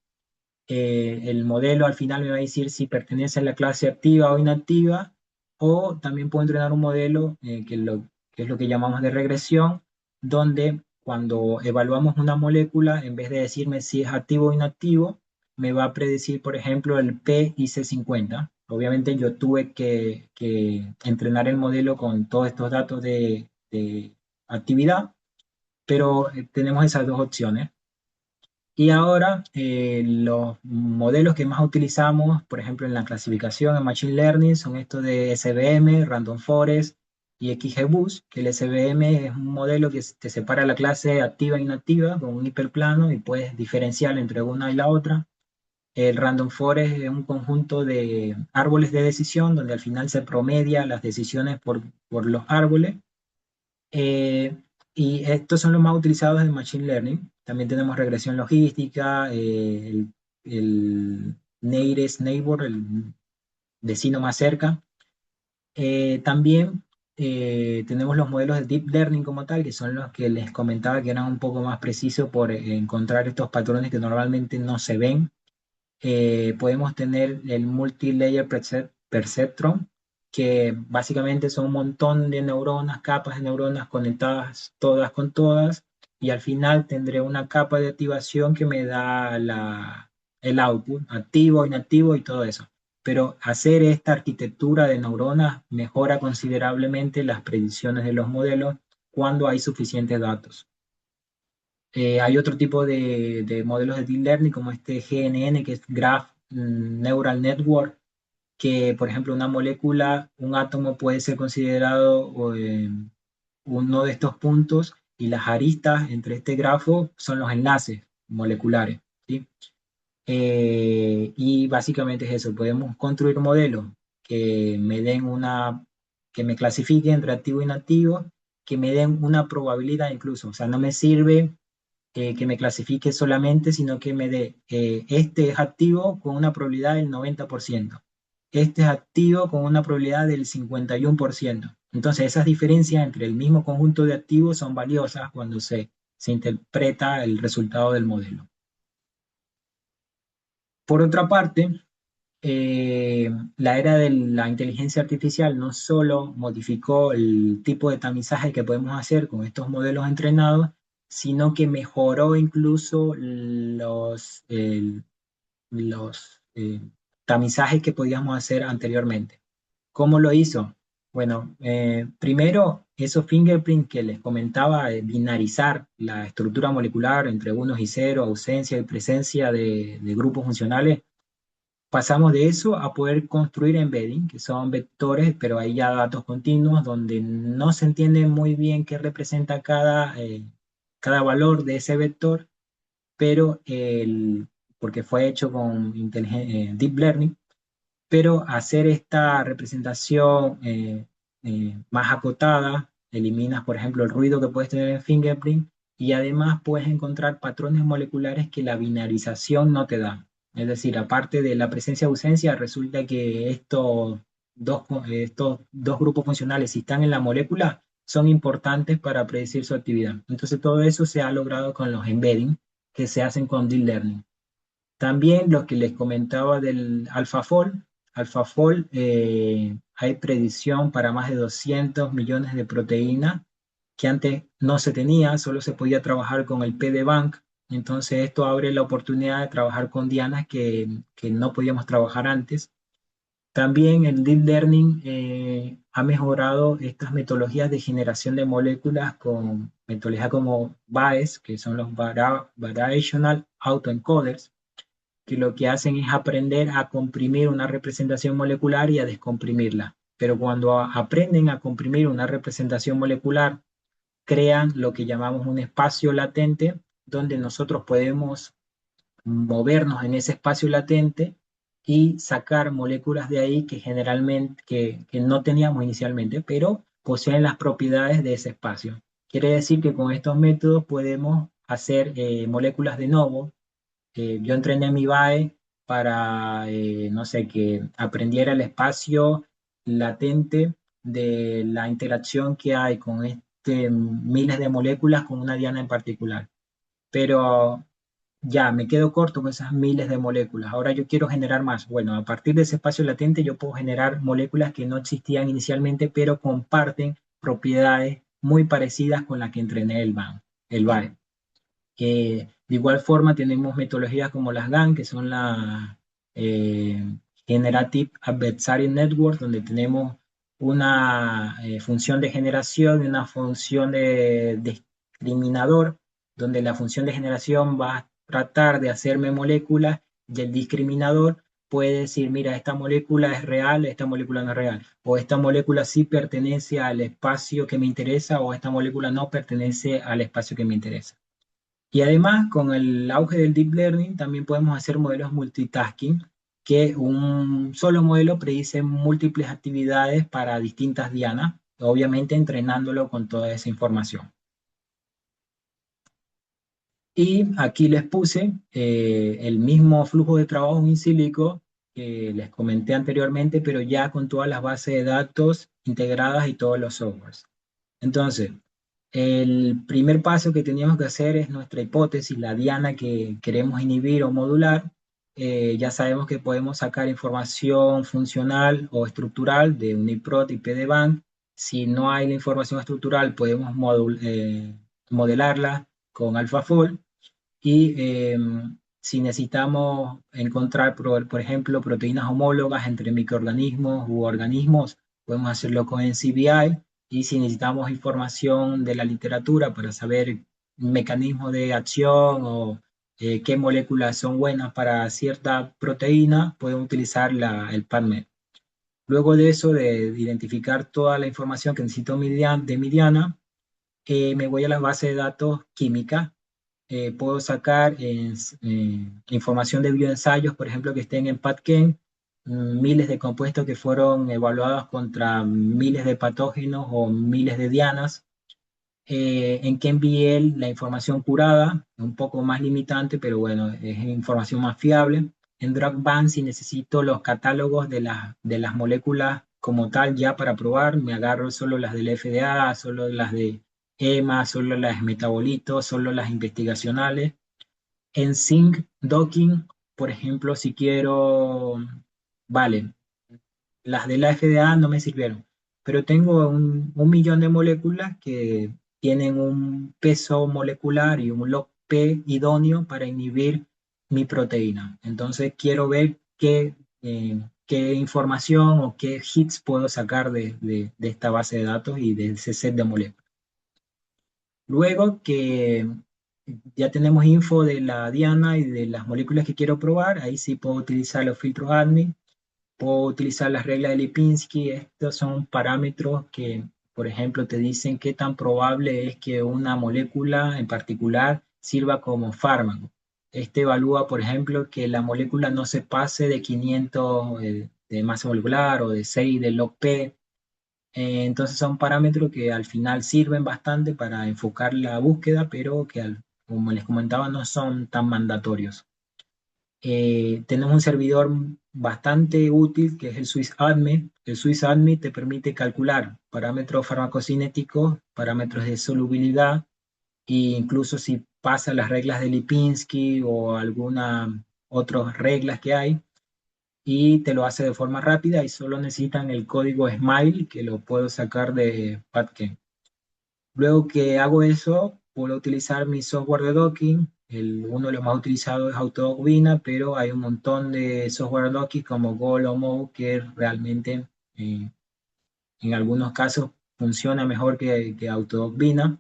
El modelo al final me va a decir si pertenece a la clase activa o inactiva, o también puedo entrenar un modelo que es lo que llamamos de regresión, donde cuando evaluamos una molécula, en vez de decirme si es activo o inactivo, me va a predecir, por ejemplo, el PIC50. Obviamente yo tuve que entrenar el modelo con todos estos datos de actividad, pero tenemos esas dos opciones. Y ahora los modelos que más utilizamos, por ejemplo, en la clasificación en Machine Learning, son estos de SVM, Random Forest, y XGBoost, que el SVM es un modelo que te separa la clase activa e inactiva con un hiperplano y puedes diferenciar entre una y la otra. El Random Forest es un conjunto de árboles de decisión donde al final se promedia las decisiones por los árboles. Eh, y estos son los más utilizados en Machine Learning. También tenemos regresión logística, el Nearest Neighbor, el vecino más cerca. También tenemos los modelos de Deep Learning como tal, que son los que les comentaba que eran un poco más precisos por encontrar estos patrones que normalmente no se ven. Podemos tener el Multi-Layer Perceptron, que básicamente son un montón de neuronas, capas de neuronas conectadas todas con todas, y al final tendré una capa de activación que me da el output, activo, inactivo y todo eso. Pero hacer esta arquitectura de neuronas mejora considerablemente las predicciones de los modelos cuando hay suficientes datos. Hay otro tipo de modelos de deep learning como este GNN, que es Graph Neural Network, que por ejemplo una molécula, un átomo puede ser considerado uno de estos puntos y las aristas entre este grafo son los enlaces moleculares, ¿sí? Y básicamente es eso, podemos construir modelos que me den que me clasifiquen entre activo e inactivo, que me den una probabilidad incluso, o sea, no me sirve que me clasifique solamente, sino que me dé, este es activo con una probabilidad del 90%, este es activo con una probabilidad del 51%. Entonces, esas diferencias entre el mismo conjunto de activos son valiosas cuando se interpreta el resultado del modelo. Por otra parte, la era de la inteligencia artificial no solo modificó el tipo de tamizaje que podemos hacer con estos modelos entrenados, sino que mejoró incluso los tamizajes que podíamos hacer anteriormente. ¿Cómo lo hizo? Bueno, primero, esos fingerprints que les comentaba, binarizar la estructura molecular entre unos y ceros, ausencia y presencia de grupos funcionales. Pasamos de eso a poder construir embedding, que son vectores, pero hay ya datos continuos donde no se entiende muy bien qué representa cada valor de ese vector, pero porque fue hecho con deep learning, pero hacer esta representación más acotada, eliminas, por ejemplo, el ruido que puedes tener en fingerprint y además puedes encontrar patrones moleculares que la binarización no te da. Es decir, aparte de la presencia-ausencia, resulta que estos dos grupos funcionales, si están en la molécula, son importantes para predecir su actividad. Entonces, todo eso se ha logrado con los embedding que se hacen con deep learning. También lo que les comentaba del AlphaFold. AlphaFold, hay predicción para más de 200 millones de proteínas que antes no se tenía, solo se podía trabajar con el PDBank. Entonces esto abre la oportunidad de trabajar con dianas que no podíamos trabajar antes. También el Deep Learning ha mejorado estas metodologías de generación de moléculas con metodologías como BAES, que son los Variational Autoencoders, que lo que hacen es aprender a comprimir una representación molecular y a descomprimirla. Pero cuando aprenden a comprimir una representación molecular, crean lo que llamamos un espacio latente, donde nosotros podemos movernos en ese espacio latente y sacar moléculas de ahí que generalmente, que no teníamos inicialmente, pero poseen las propiedades de ese espacio. Quiere decir que con estos métodos podemos hacer moléculas de novo. Yo entrené mi BAE para, no sé, que aprendiera el espacio latente de la interacción que hay con miles de moléculas con una diana en particular. Pero ya me quedo corto con esas miles de moléculas. Ahora yo quiero generar más. Bueno, a partir de ese espacio latente yo puedo generar moléculas que no existían inicialmente, pero comparten propiedades muy parecidas con las que entrené el BAE. De igual forma tenemos metodologías como las GAN, que son la eh, Generative Adversarial Network, donde tenemos una función de generación y una función de discriminador, donde la función de generación va a tratar de hacerme moléculas y el discriminador puede decir, mira, esta molécula es real, esta molécula no es real, o esta molécula sí pertenece al espacio que me interesa, o esta molécula no pertenece al espacio que me interesa. Y además, con el auge del deep learning, también podemos hacer modelos multitasking, que un solo modelo predice múltiples actividades para distintas dianas, obviamente entrenándolo con toda esa información. Y aquí les puse el mismo flujo de trabajo in silico que les comenté anteriormente, pero ya con todas las bases de datos integradas y todos los softwares. Entonces, el primer paso que teníamos que hacer es nuestra hipótesis, la diana que queremos inhibir o modular. Ya sabemos que podemos sacar información funcional o estructural de UniProt y PDBank. Si no hay la información estructural, podemos modelarla con AlphaFold. Y si necesitamos encontrar, por ejemplo, proteínas homólogas entre microorganismos u organismos, podemos hacerlo con NCBI. Y si necesitamos información de la literatura para saber mecanismos de acción o qué moléculas son buenas para cierta proteína, podemos utilizar el PubMed. Luego de eso, de identificar toda la información que necesito de mi diana, me voy a la base de datos química. Puedo sacar información de bioensayos, por ejemplo, que estén en PubChem, miles de compuestos que fueron evaluados contra miles de patógenos o miles de dianas. En KenVL la información curada, un poco más limitante, pero bueno, es información más fiable. En DrugBank, si necesito los catálogos de las moléculas como tal ya para probar, me agarro solo las del FDA, solo las de EMA, solo las metabolitos, solo las investigacionales. En Sync Docking, por ejemplo, si quiero, vale, las de la FDA no me sirvieron, pero tengo un millón de moléculas que tienen un peso molecular y un log P idóneo para inhibir mi proteína. Entonces quiero ver qué información o qué hits puedo sacar de esta base de datos y de ese set de moléculas. Luego que ya tenemos info de la diana y de las moléculas que quiero probar, ahí sí puedo utilizar los filtros ADME. Puedo utilizar las reglas de Lipinski. Estos son parámetros que, por ejemplo, te dicen qué tan probable es que una molécula en particular sirva como fármaco. Este evalúa, por ejemplo, que la molécula no se pase de 500 de masa molecular o de 6 de log P. Entonces son parámetros que al final sirven bastante para enfocar la búsqueda, pero que, como les comentaba, no son tan mandatorios. Tenemos un servidor bastante útil que es el SwissAdme. El SwissAdme te permite calcular parámetros farmacocinéticos, parámetros de solubilidad e incluso si pasa las reglas de Lipinski o algunas otras reglas que hay y te lo hace de forma rápida y solo necesitan el código SMILE que lo puedo sacar de PubChem. Luego que hago eso, puedo utilizar mi software de docking. Uno de los más utilizados es AutoDocBina, pero hay un montón de software de docking como Gol o Mo que realmente en algunos casos funciona mejor que AutoDocBina.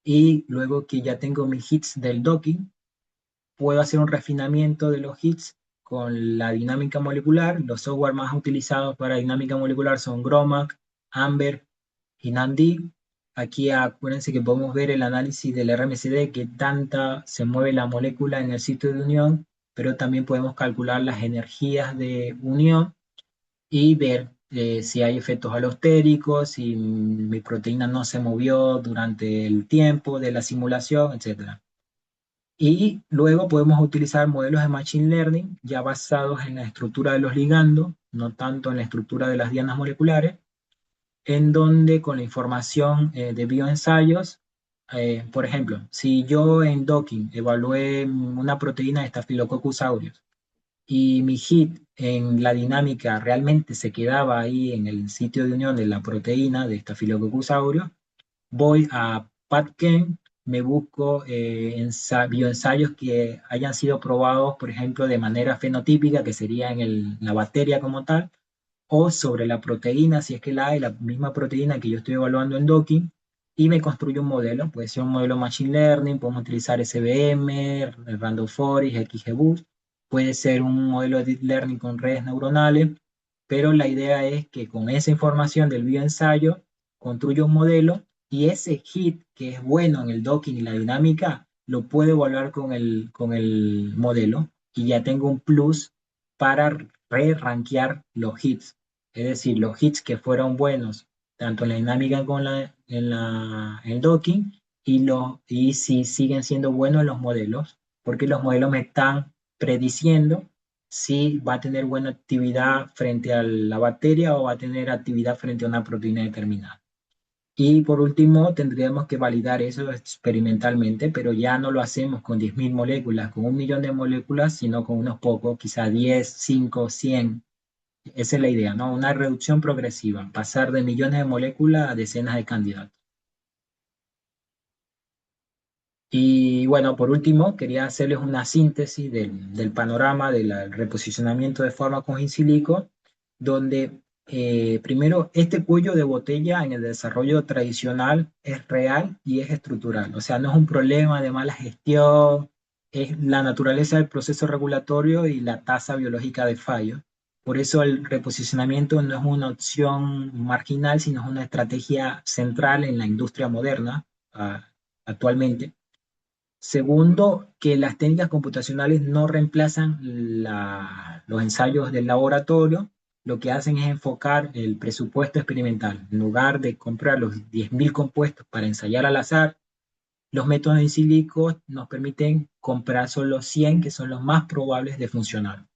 Y luego que ya tengo mis hits del docking, puedo hacer un refinamiento de los hits con la dinámica molecular. Los software más utilizados para dinámica molecular son GROMAC, Amber y NAMD. Aquí acuérdense que podemos ver el análisis del RMCD, que tanta se mueve la molécula en el sitio de unión, pero también podemos calcular las energías de unión y ver si hay efectos alostéricos, si mi proteína no se movió durante el tiempo de la simulación, etcétera. Y luego podemos utilizar modelos de Machine Learning ya basados en la estructura de los ligandos, no tanto en la estructura de las dianas moleculares, en donde con la información de bioensayos, por ejemplo, si yo en docking evalué una proteína de Staphylococcus aureus y mi hit en la dinámica realmente se quedaba ahí en el sitio de unión de la proteína de Staphylococcus aureus, voy a PubChem, me busco bioensayos que hayan sido probados, por ejemplo, de manera fenotípica, que sería en la bacteria como tal, o sobre la proteína, si es que la hay, la misma proteína que yo estoy evaluando en docking, y me construyo un modelo. Puede ser un modelo Machine Learning, podemos utilizar SVM, Random Forest, XGBoost. puede ser un modelo de deep learning con redes neuronales, pero la idea es que con esa información del bioensayo construya un modelo y ese hit que es bueno en el docking y la dinámica lo puede evaluar con el modelo y ya tengo un plus para re-rankear los hits. Es decir, los hits que fueron buenos tanto en la dinámica como en el docking y si siguen siendo buenos los modelos, porque los modelos me están prediciendo si va a tener buena actividad frente a la bacteria o va a tener actividad frente a una proteína determinada. Y por último, tendríamos que validar eso experimentalmente, pero ya no lo hacemos con 10.000 moléculas, con 1 millón de moléculas, sino con unos pocos, quizá 10, 5, 100. Esa es la idea, ¿no? Una reducción progresiva, pasar de millones de moléculas a decenas de candidatos. Y bueno, por último, quería hacerles una síntesis del panorama del reposicionamiento de fármacos in silico, donde primero este cuello de botella en el desarrollo tradicional es real y es estructural. O sea, no es un problema de mala gestión, es la naturaleza del proceso regulatorio y la tasa biológica de fallo. Por eso el reposicionamiento no es una opción marginal, sino es una estrategia central en la industria moderna actualmente. Segundo, que las técnicas computacionales no reemplazan los ensayos del laboratorio, lo que hacen es enfocar el presupuesto experimental. En lugar de comprar los 10.000 compuestos para ensayar al azar, los métodos in silico nos permiten comprar solo 100 que son los más probables de funcionar.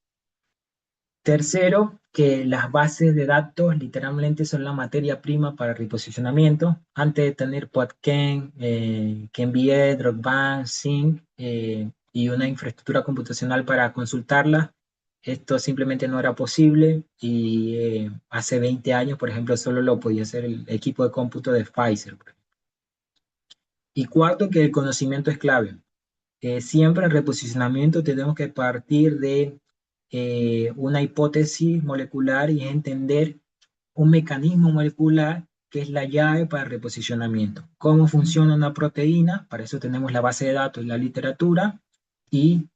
Tercero, que las bases de datos literalmente son la materia prima para el reposicionamiento. Antes de tener PodChem, KMBE, Dropbank, Sync y una infraestructura computacional para consultarla, esto simplemente no era posible y hace 20 años, por ejemplo, solo lo podía hacer el equipo de cómputo de Pfizer. Y cuarto, que el conocimiento es clave. Siempre en reposicionamiento tenemos que partir de una hipótesis molecular y entender un mecanismo molecular que es la llave para el reposicionamiento. ¿Cómo funciona una proteína? Para eso tenemos la base de datos y la literatura. Y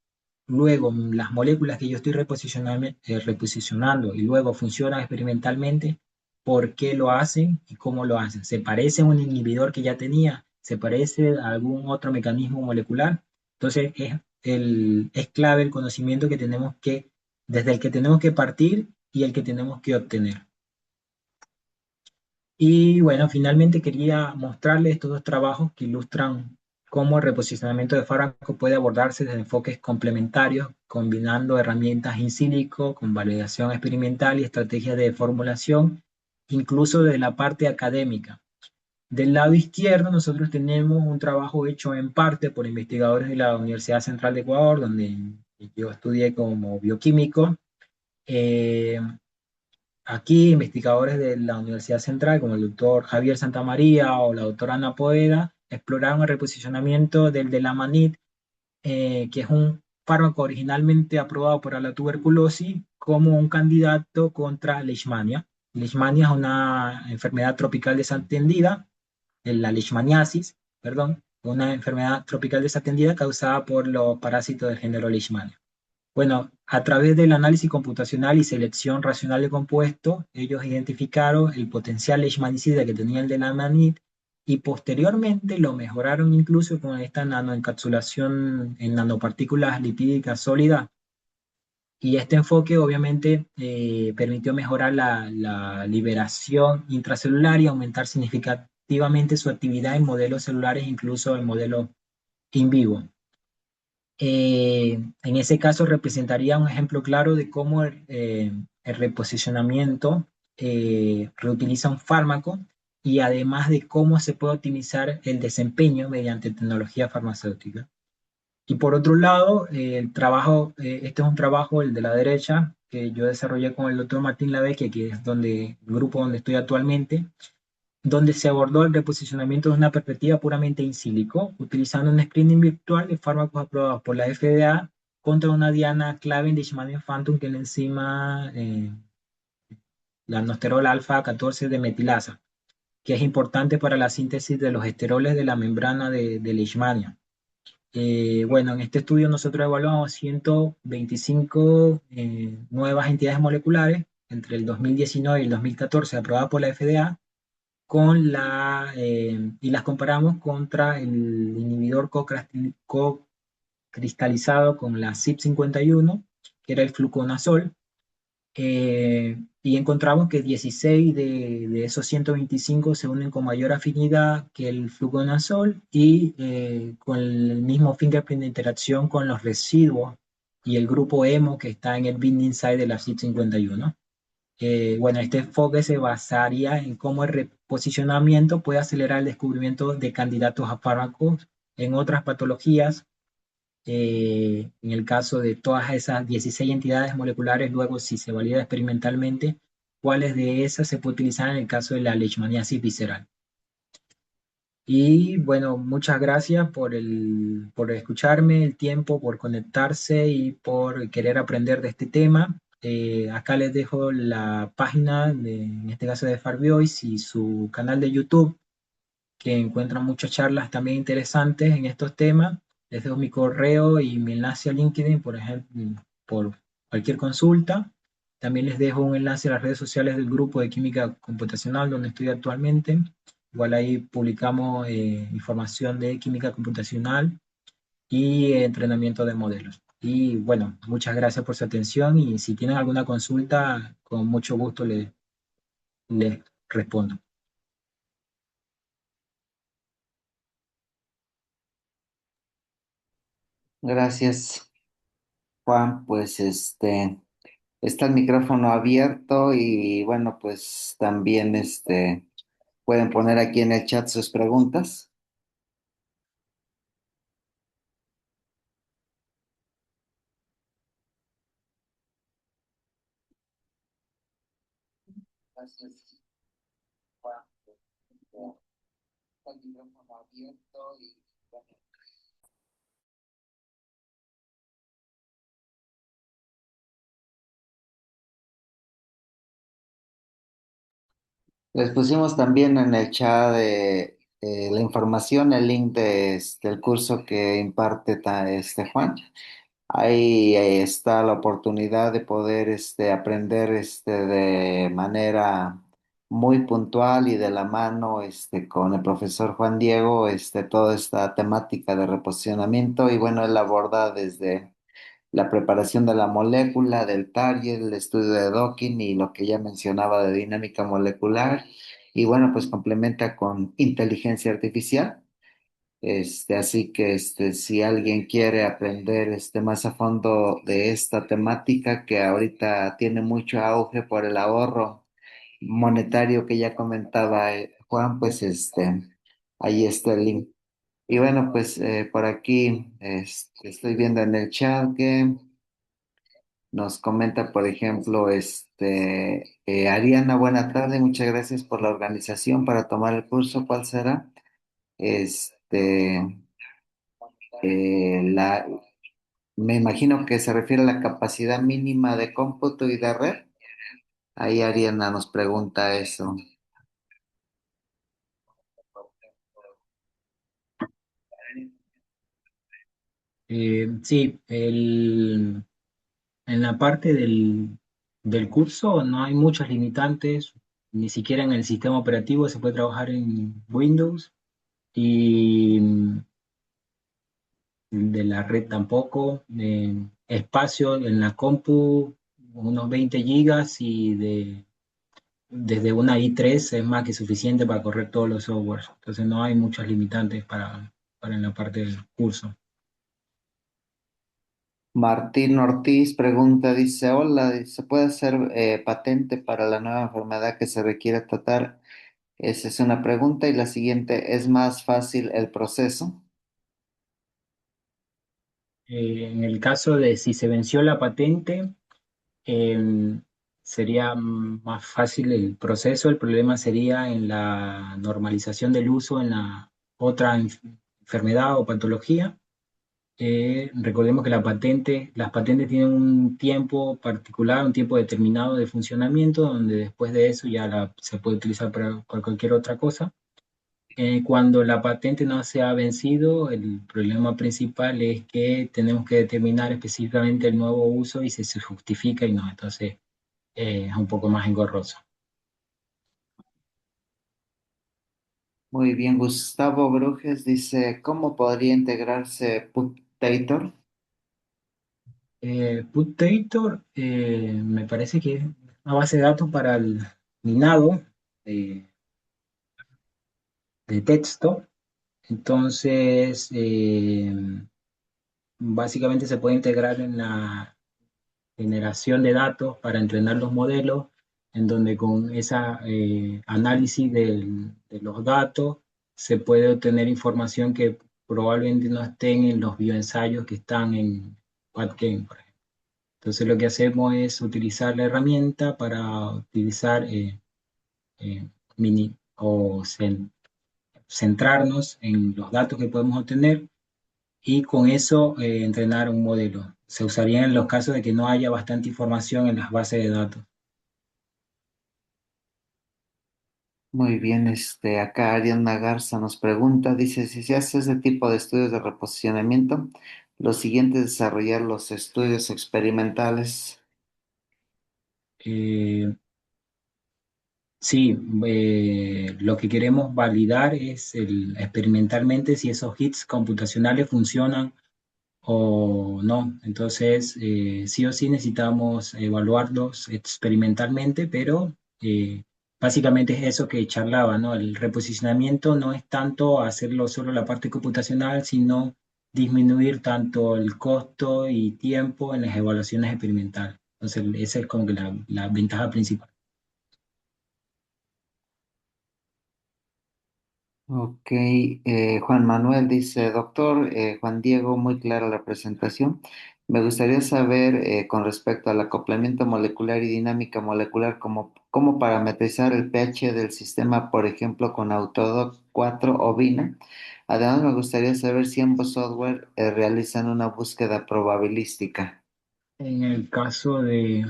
luego las moléculas que yo estoy reposicionando y luego funcionan experimentalmente, ¿por qué lo hacen y cómo lo hacen? ¿Se parece a un inhibidor que ya tenía? ¿Se parece a algún otro mecanismo molecular? Entonces es clave el conocimiento que tenemos desde el que tenemos que partir y el que tenemos que obtener. Y bueno, finalmente quería mostrarles estos dos trabajos que ilustran cómo el reposicionamiento de fármacos puede abordarse desde enfoques complementarios, combinando herramientas in silico con validación experimental y estrategias de formulación, incluso de la parte académica. Del lado izquierdo, nosotros tenemos un trabajo hecho en parte por investigadores de la Universidad Central de Ecuador, donde yo estudié como bioquímico. Eh, Aquí, investigadores de la Universidad Central, como el doctor Javier Santamaría o la doctora Ana Poeda, exploraron el reposicionamiento del Delamanid, que es un fármaco originalmente aprobado para la tuberculosis, como un candidato contra Leishmania. Leishmania es una enfermedad tropical desatendida, la leishmaniasis, perdón, una enfermedad tropical desatendida causada por los parásitos del género Leishmania. Bueno, a través del análisis computacional y selección racional de compuestos, ellos identificaron el potencial leishmanicida que tenía el de la manit y posteriormente lo mejoraron incluso con esta nanoencapsulación en nanopartículas lipídicas sólidas. Y este enfoque obviamente permitió mejorar la liberación intracelular y aumentar significativamente su actividad en modelos celulares, incluso en modelos in vivo. En ese caso representaría un ejemplo claro de cómo el reposicionamiento reutiliza un fármaco y además de cómo se puede optimizar el desempeño mediante tecnología farmacéutica. Y por otro lado, este es un trabajo, el de la derecha, que yo desarrollé con el doctor Martín Lavecchia, que es el grupo donde estoy actualmente, donde se abordó el reposicionamiento de una perspectiva puramente in silico, utilizando un screening virtual de fármacos aprobados por la FDA contra una diana clave en Leishmania infantum, que es la enzima, la nosterol alfa 14 de metilasa, que es importante para la síntesis de los esteroles de la membrana de Leishmania. Bueno, en este estudio nosotros evaluamos 125 nuevas entidades moleculares entre el 2019 y el 2014 aprobadas por la FDA y las comparamos contra el inhibidor co-cristalizado con la CYP51, que era el fluconazol, y encontramos que 16 de esos 125 se unen con mayor afinidad que el fluconazol y con el mismo fingerprint de interacción con los residuos y el grupo hemo que está en el binding site de la CYP51. Bueno, este enfoque se basaría en cómo el reposicionamiento puede acelerar el descubrimiento de candidatos a fármacos en otras patologías. En el caso de todas esas 16 entidades moleculares, luego si se valida experimentalmente, cuáles de esas se puede utilizar en el caso de la leishmaniasis visceral. Y bueno, muchas gracias por escucharme, el tiempo, por conectarse y por querer aprender de este tema. Acá les dejo la página, en este caso de Farbiois, y su canal de YouTube, que encuentran muchas charlas también interesantes en estos temas. Les dejo mi correo y mi enlace a LinkedIn, por ejemplo, por cualquier consulta. También les dejo un enlace a las redes sociales del grupo de química computacional donde estoy actualmente. Igual ahí publicamos información de química computacional y entrenamiento de modelos. Y bueno, muchas gracias por su atención y si tienen alguna consulta, con mucho gusto les respondo. Gracias, Juan. Pues está el micrófono abierto y bueno, pues también pueden poner aquí en el chat sus preguntas. Gracias, Juan. Está el micrófono abierto y bueno, les pusimos también en el chat de la información, el link del curso que imparte Juan. Ahí está la oportunidad de poder aprender de manera muy puntual y de la mano con el profesor Juan Diego toda esta temática de reposicionamiento y bueno, él aborda desde la preparación de la molécula, del target, el estudio de docking y lo que ya mencionaba de dinámica molecular y bueno, pues complementa con inteligencia artificial. Así que si alguien quiere aprender más a fondo de esta temática que ahorita tiene mucho auge por el ahorro monetario que ya comentaba Juan, pues ahí está el link. Y bueno, pues por aquí estoy viendo en el chat que nos comenta, por ejemplo, Ariana, buena tarde, muchas gracias por la organización para tomar el curso. ¿Cuál será? Este, la, Me imagino que se refiere a la capacidad mínima de cómputo y de red. Ahí Ariana nos pregunta eso. Sí, en la parte del curso no hay muchas limitantes, ni siquiera en el sistema operativo se puede trabajar en Windows y de la red tampoco. Espacio en la compu, unos 20 gigas y desde una i3 es más que suficiente para correr todos los softwares. Entonces no hay muchas limitantes para en la parte del curso. Martín Ortiz pregunta, dice, hola, ¿se puede hacer patente para la nueva enfermedad que se requiere tratar? Esa es una pregunta. Y la siguiente, ¿es más fácil el proceso? En el caso de si se venció la patente, eh, sería más fácil el proceso. El problema sería en la normalización del uso en la otra enfermedad o patología. Recordemos que las patentes tienen un tiempo particular, un tiempo determinado de funcionamiento, donde después de eso ya se puede utilizar para cualquier otra cosa. Cuando la patente no se ha vencido, el problema principal es que tenemos que determinar específicamente el nuevo uso y si se justifica y no. Entonces, es un poco más engorroso. Muy bien, Gustavo Brujes dice, ¿cómo podría integrarse Putator? Putator me parece que es una base de datos para el minado de, de texto. Entonces, básicamente se puede integrar en la generación de datos para entrenar los modelos, en donde con esa análisis de los datos se puede obtener información que probablemente no estén en los bioensayos que están en PubChem, por ejemplo. Entonces lo que hacemos es utilizar la herramienta para utilizar eh, mini o centrarnos en los datos que podemos obtener y con eso entrenar un modelo. Se usaría en los casos de que no haya bastante información en las bases de datos. Muy bien, acá Ariana Garza nos pregunta, dice, si se hace ese tipo de estudios de reposicionamiento, lo siguiente es desarrollar los estudios experimentales. Eh, sí, lo que queremos validar es experimentalmente si esos hits computacionales funcionan o no. Entonces, sí o sí necesitamos evaluarlos experimentalmente, pero básicamente es eso que charlaba, ¿no? El reposicionamiento no es tanto hacerlo solo la parte computacional, sino disminuir tanto el costo y tiempo en las evaluaciones experimentales. Entonces, esa es como que la ventaja principal. Ok, Juan Manuel dice, doctor Juan Diego, muy clara la presentación. Me gustaría saber con respecto al acoplamiento molecular y dinámica molecular, cómo parametrizar el pH del sistema, por ejemplo, con Autodoc 4 o Vina. Además, me gustaría saber si ambos software realizan una búsqueda probabilística. En el caso de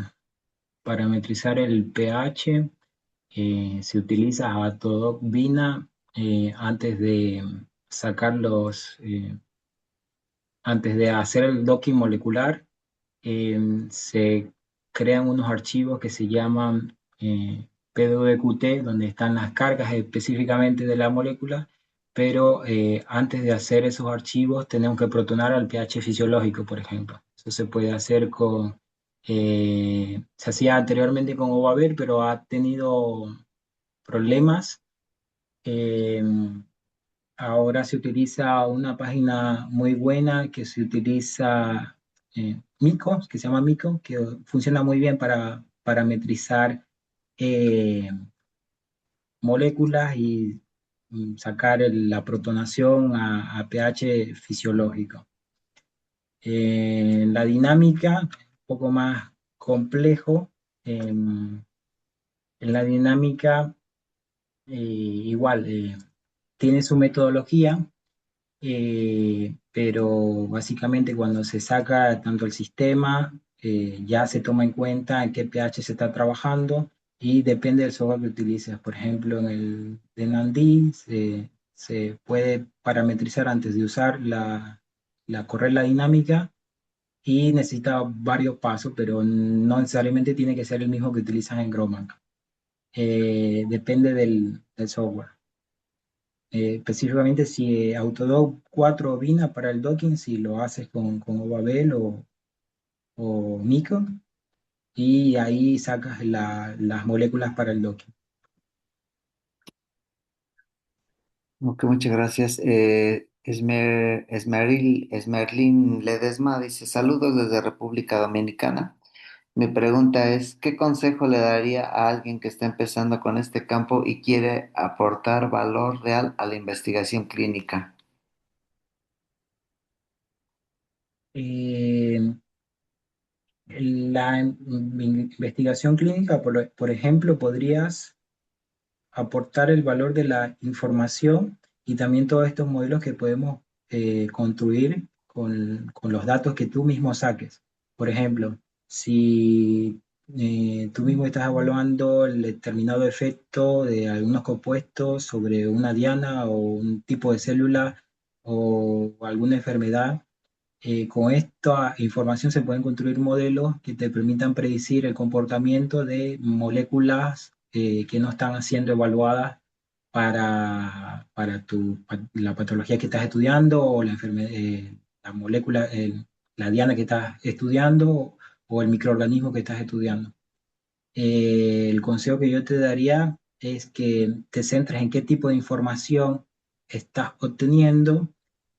parametrizar el pH, se utiliza Autodoc Vina antes de sacar antes de hacer el docking molecular, se crean unos archivos que se llaman PWQT, donde están las cargas específicamente de la molécula, pero antes de hacer esos archivos tenemos que protonar al pH fisiológico, por ejemplo. Eso se puede hacer se hacía anteriormente con Ovabel, pero ha tenido problemas. Eh, Ahora se utiliza una página muy buena que se utiliza Mico, que se llama Mico, que funciona muy bien para parametrizar eh, moléculas y sacar la protonación a pH fisiológico. La dinámica, un poco más complejo. En la dinámica, igual, tiene su metodología, pero básicamente cuando se saca tanto el sistema, ya se toma en cuenta en qué pH se está trabajando y depende del software que utilices. Por ejemplo, en el de NAND se puede parametrizar antes de usar correr la dinámica y necesita varios pasos, pero no necesariamente tiene que ser el mismo que utilizas en Gromac. Depende del software. Específicamente si Autodoc 4 Vina para el docking, si lo haces con Ovabel o Mico, y ahí sacas las moléculas para el docking. Ok, muchas gracias. Esmerlin Ledesma dice, saludos desde República Dominicana. Mi pregunta es, ¿qué consejo le daría a alguien que está empezando con este campo y quiere aportar valor real a la investigación clínica? Eh, la investigación clínica, por ejemplo, podrías aportar el valor de la información y también todos estos modelos que podemos construir con los datos que tú mismo saques. Por ejemplo, si Tú mismo estás evaluando el determinado efecto de algunos compuestos sobre una diana o un tipo de célula o alguna enfermedad. Con esta información se pueden construir modelos que te permitan predecir el comportamiento de moléculas que no están siendo evaluadas para la patología que estás estudiando o la enfermedad, la molécula, la diana que estás estudiando o el microorganismo que estás estudiando. El consejo que yo te daría es que te centres en qué tipo de información estás obteniendo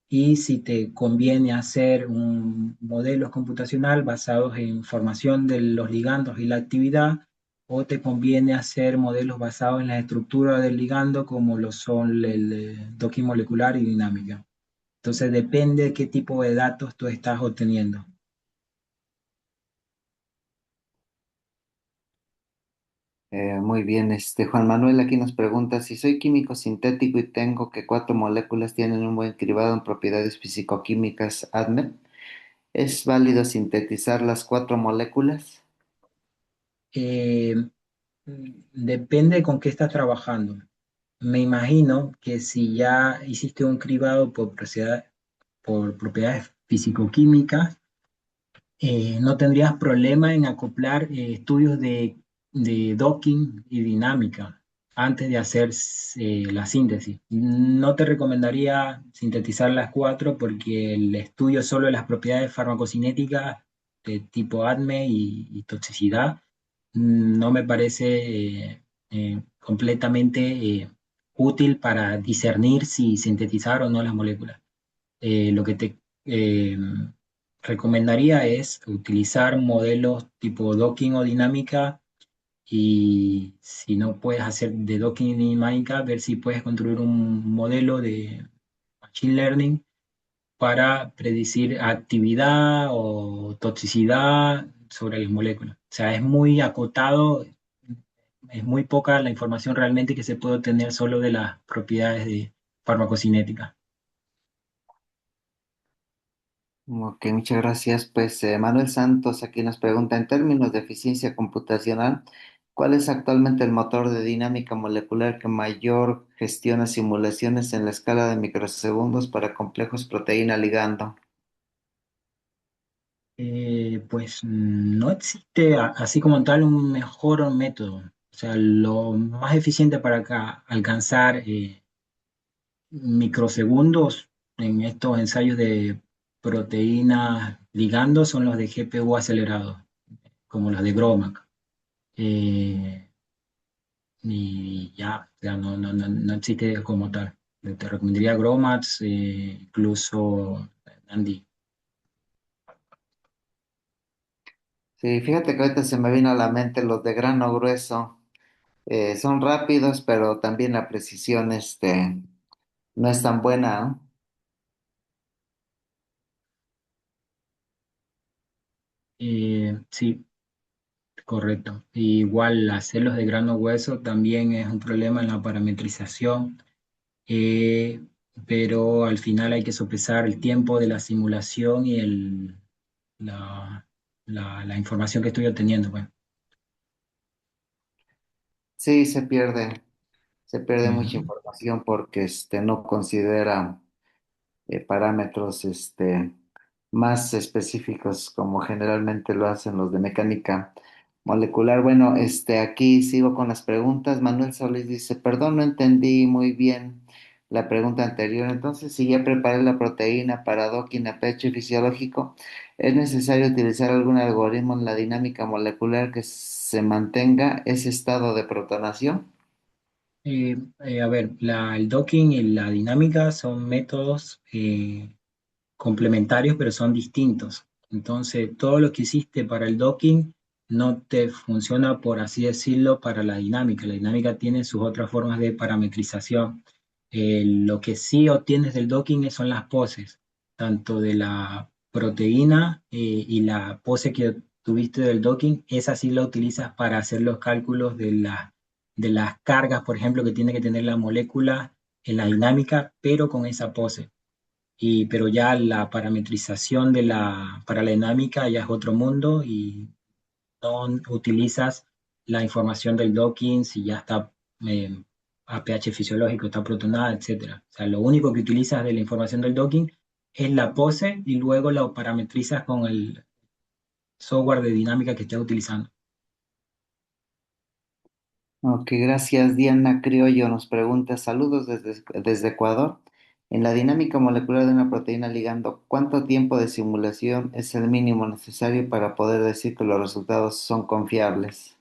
y si te conviene hacer un modelo computacional basados en información de los ligandos y la actividad, o te conviene hacer modelos basados en la estructura del ligando, como lo son el docking molecular y dinámica. Entonces depende de qué tipo de datos tú estás obteniendo. Muy bien, Juan Manuel aquí nos pregunta, si soy químico sintético y tengo que cuatro moléculas tienen un buen cribado en propiedades fisicoquímicas ADMET, ¿es válido sintetizar las cuatro moléculas? Eh, Depende con qué estás trabajando. Me imagino que si ya hiciste un cribado por propiedades físico-químicas, no tendrías problema en acoplar estudios de docking y dinámica antes de hacer la síntesis. No te recomendaría sintetizar las cuatro porque el estudio solo de las propiedades farmacocinéticas de tipo ADME y toxicidad no me parece completamente útil para discernir si sintetizar o no las moléculas. Lo que te recomendaría es utilizar modelos tipo docking o dinámica, y si no puedes hacer de docking y dinámica, ver si puedes construir un modelo de machine learning para predecir actividad o toxicidad sobre las moléculas. O sea, es muy acotado, es muy poca la información realmente que se puede obtener solo de las propiedades de farmacocinética. Ok, muchas gracias. Pues Manuel Santos aquí nos pregunta, en términos de eficiencia computacional, ¿cuál es actualmente el motor de dinámica molecular que mayor gestiona simulaciones en la escala de microsegundos para complejos proteína-ligando? Pues no existe así como tal un mejor método. O sea, lo más eficiente para alcanzar microsegundos en estos ensayos de proteínas ligando son los de GPU acelerados, como los de GROMAC. Eh, y ya, o sea, no existe como tal. Te recomendaría GROMAC, incluso Andy. Sí, fíjate que ahorita se me vino a la mente los de grano grueso. Son rápidos, pero también la precisión, no es tan buena, ¿no? Sí, correcto. Igual hacerlos de grano grueso también es un problema en la parametrización, eh, pero al final hay que sopesar el tiempo de la simulación y la, la información que estoy obteniendo, pues. Sí, se pierde mucha Ujú. información porque no considera parámetros más específicos como generalmente lo hacen los de mecánica molecular. Bueno, aquí sigo con las preguntas. Manuel Solís dice, perdón, no entendí muy bien la pregunta anterior. Entonces, si ya preparé la proteína para docking a pecho y fisiológico, ¿es necesario utilizar algún algoritmo en la dinámica molecular que se mantenga ese estado de protonación? A ver, el docking y la dinámica son métodos complementarios, pero son distintos. Entonces, todo lo que hiciste para el docking no te funciona, por así decirlo, para la dinámica. La dinámica tiene sus otras formas de parametrización. Lo que sí obtienes del docking son las poses, tanto de la proteína y la pose que tuviste del docking, esa sí la utilizas para hacer los cálculos de las cargas, por ejemplo, que tiene que tener la molécula en la dinámica, pero con esa pose. Pero ya la parametrización para la dinámica ya es otro mundo y no utilizas la información del docking, si ya está eh, a pH fisiológico, está protonada, etcétera. O sea, lo único que utilizas de la información del docking es la pose y luego lo parametrizas con el software de dinámica que estés utilizando. Ok, gracias. Diana Criollo nos pregunta, saludos desde Ecuador. En la dinámica molecular de una proteína ligando, ¿cuánto tiempo de simulación es el mínimo necesario para poder decir que los resultados son confiables?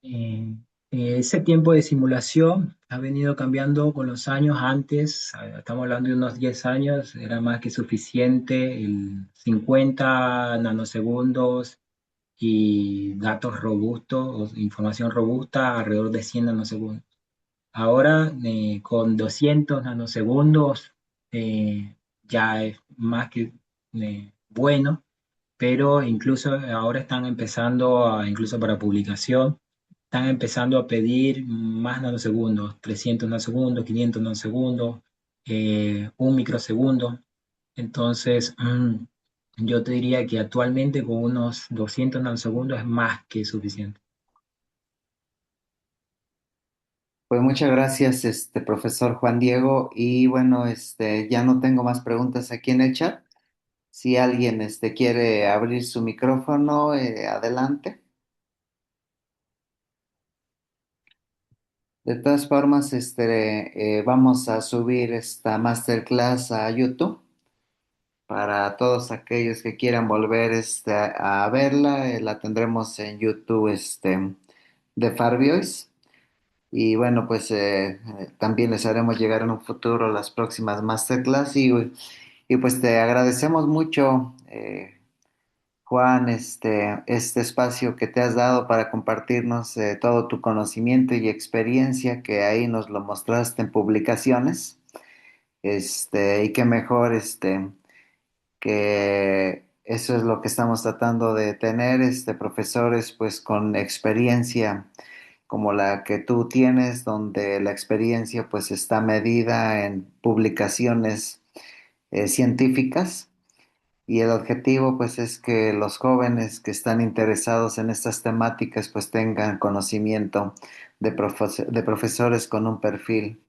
Eh, Ese tiempo de simulación ha venido cambiando con los años. Antes, estamos hablando de unos 10 años, era más que suficiente, el 50 nanosegundos y datos robustos, o información robusta, alrededor de 100 nanosegundos. Ahora, con 200 nanosegundos, ya es más que bueno, pero incluso ahora están empezando, incluso para publicación, están empezando a pedir más nanosegundos, 300 nanosegundos, 500 nanosegundos, 1 microsegundo. Entonces, yo te diría que actualmente con unos 200 nanosegundos es más que suficiente. Pues muchas gracias, profesor Juan Diego. Y bueno, ya no tengo más preguntas aquí en el chat. Si alguien, quiere abrir su micrófono, adelante. De todas formas, vamos a subir esta masterclass a YouTube para todos aquellos que quieran volver, a verla. La tendremos en YouTube, de Farbiois. Y bueno, pues también les haremos llegar en un futuro las próximas masterclass. Y pues te agradecemos mucho, Juan, este espacio que te has dado para compartirnos todo tu conocimiento y experiencia, que ahí nos lo mostraste en publicaciones. Y qué mejor, que eso es lo que estamos tratando de tener, profesores pues con experiencia como la que tú tienes, donde la experiencia pues está medida en publicaciones científicas, y el objetivo pues es que los jóvenes que están interesados en estas temáticas pues tengan conocimiento de profesores con un perfil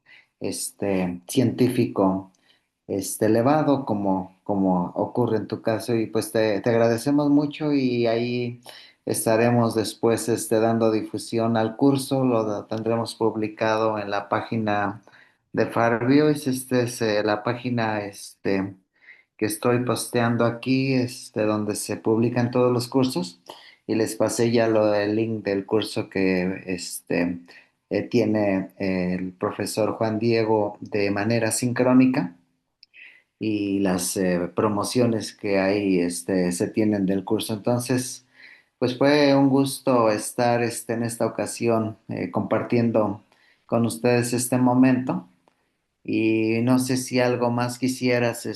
científico elevado, como ocurre en tu caso. Y pues te agradecemos mucho, y ahí estaremos después dando difusión al curso. Lo tendremos publicado en la página de Farbio. Esta es la página que estoy posteando aquí, donde se publican todos los cursos, y les pasé ya el link del curso que tiene el profesor Juan Diego de manera sincrónica, y las promociones que ahí se tienen del curso. Entonces, pues fue un gusto estar en esta ocasión compartiendo con ustedes este momento. Y no sé si algo más quisieras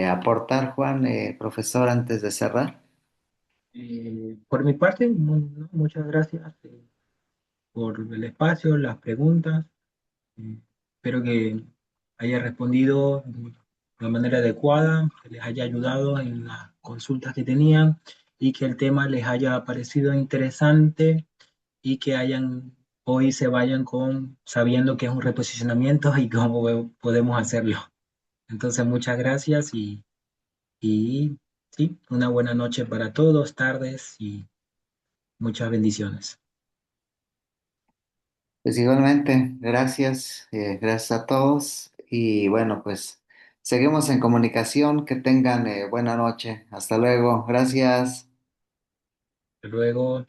aportar, Juan, profesor, antes de cerrar. Por mi parte, no, muchas gracias por el espacio, las preguntas. Espero que haya respondido de manera adecuada, que les haya ayudado en las consultas que tenían y que el tema les haya parecido interesante y que hayan hoy se vayan con sabiendo que es un reposicionamiento y cómo podemos hacerlo. Entonces, muchas gracias y sí, una buena noche para todos, tardes y muchas bendiciones. Pues igualmente, gracias, gracias a todos, y bueno, pues seguimos en comunicación. Que tengan buena noche. Hasta luego. Gracias. Hasta luego.